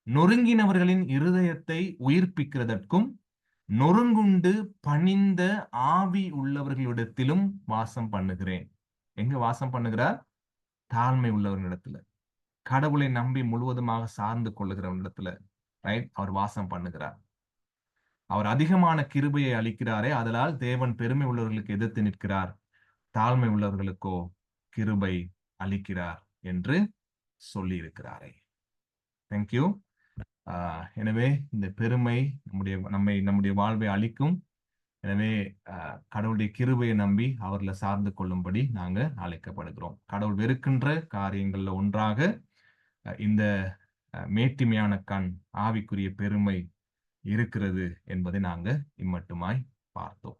நொறுங்கினவர்களின் இருதயத்தை உயிர்ப்பிக்கிறதற்கும் நொறுங்குண்டு பணிந்த ஆவி உள்ளவர்களிடத்திலும் வாசம் பண்ணுகிறேன். எங்க வாசம் பண்ணுகிறார்? தாழ்மை உள்ளவர்களிடத்துல, கடவுளை நம்பி முழுவதுமாக சார்ந்து கொள்ளுகிறவர்களிடத்துல, ரைட், அவர் வாசம் பண்ணுகிறார். அவர் அதிகமான கிருபையை அளிக்கிறாரே, அதனால் தேவன் பெருமை உள்ளவர்களுக்கு எதிர்த்து நிற்கிறார், தாழ்மை உள்ளவர்களுக்கோ கிருபை அளிக்கிறார் என்று சொல்லி இருக்கிறாரே. தேங்க்யூ. எனவே இந்த பெருமை நம்முடைய வாழ்வை அளிக்கும். எனவே கடவுளுடைய கிருபையை நம்பி அவர்களை சார்ந்து கொள்ளும்படி நாங்க அழைக்கப்படுகிறோம். கடவுள் வெறுக்கின்ற காரியங்கள்ல ஒன்றாக இந்த மேட்டிமையான கண் ஆவிக்குரிய பெருமை இருக்கிறது என்பதை நாங்க இம்மட்டுமாய் பார்த்தோம்.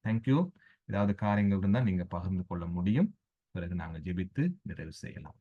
தேங்க்யூ. ஏதாவது காரியங்கள் இருந்தால் நீங்க பகிர்ந்து கொள்ள முடியும். பிறகு நாங்கள் ஜெபித்து நிறைவு செய்யலாம்.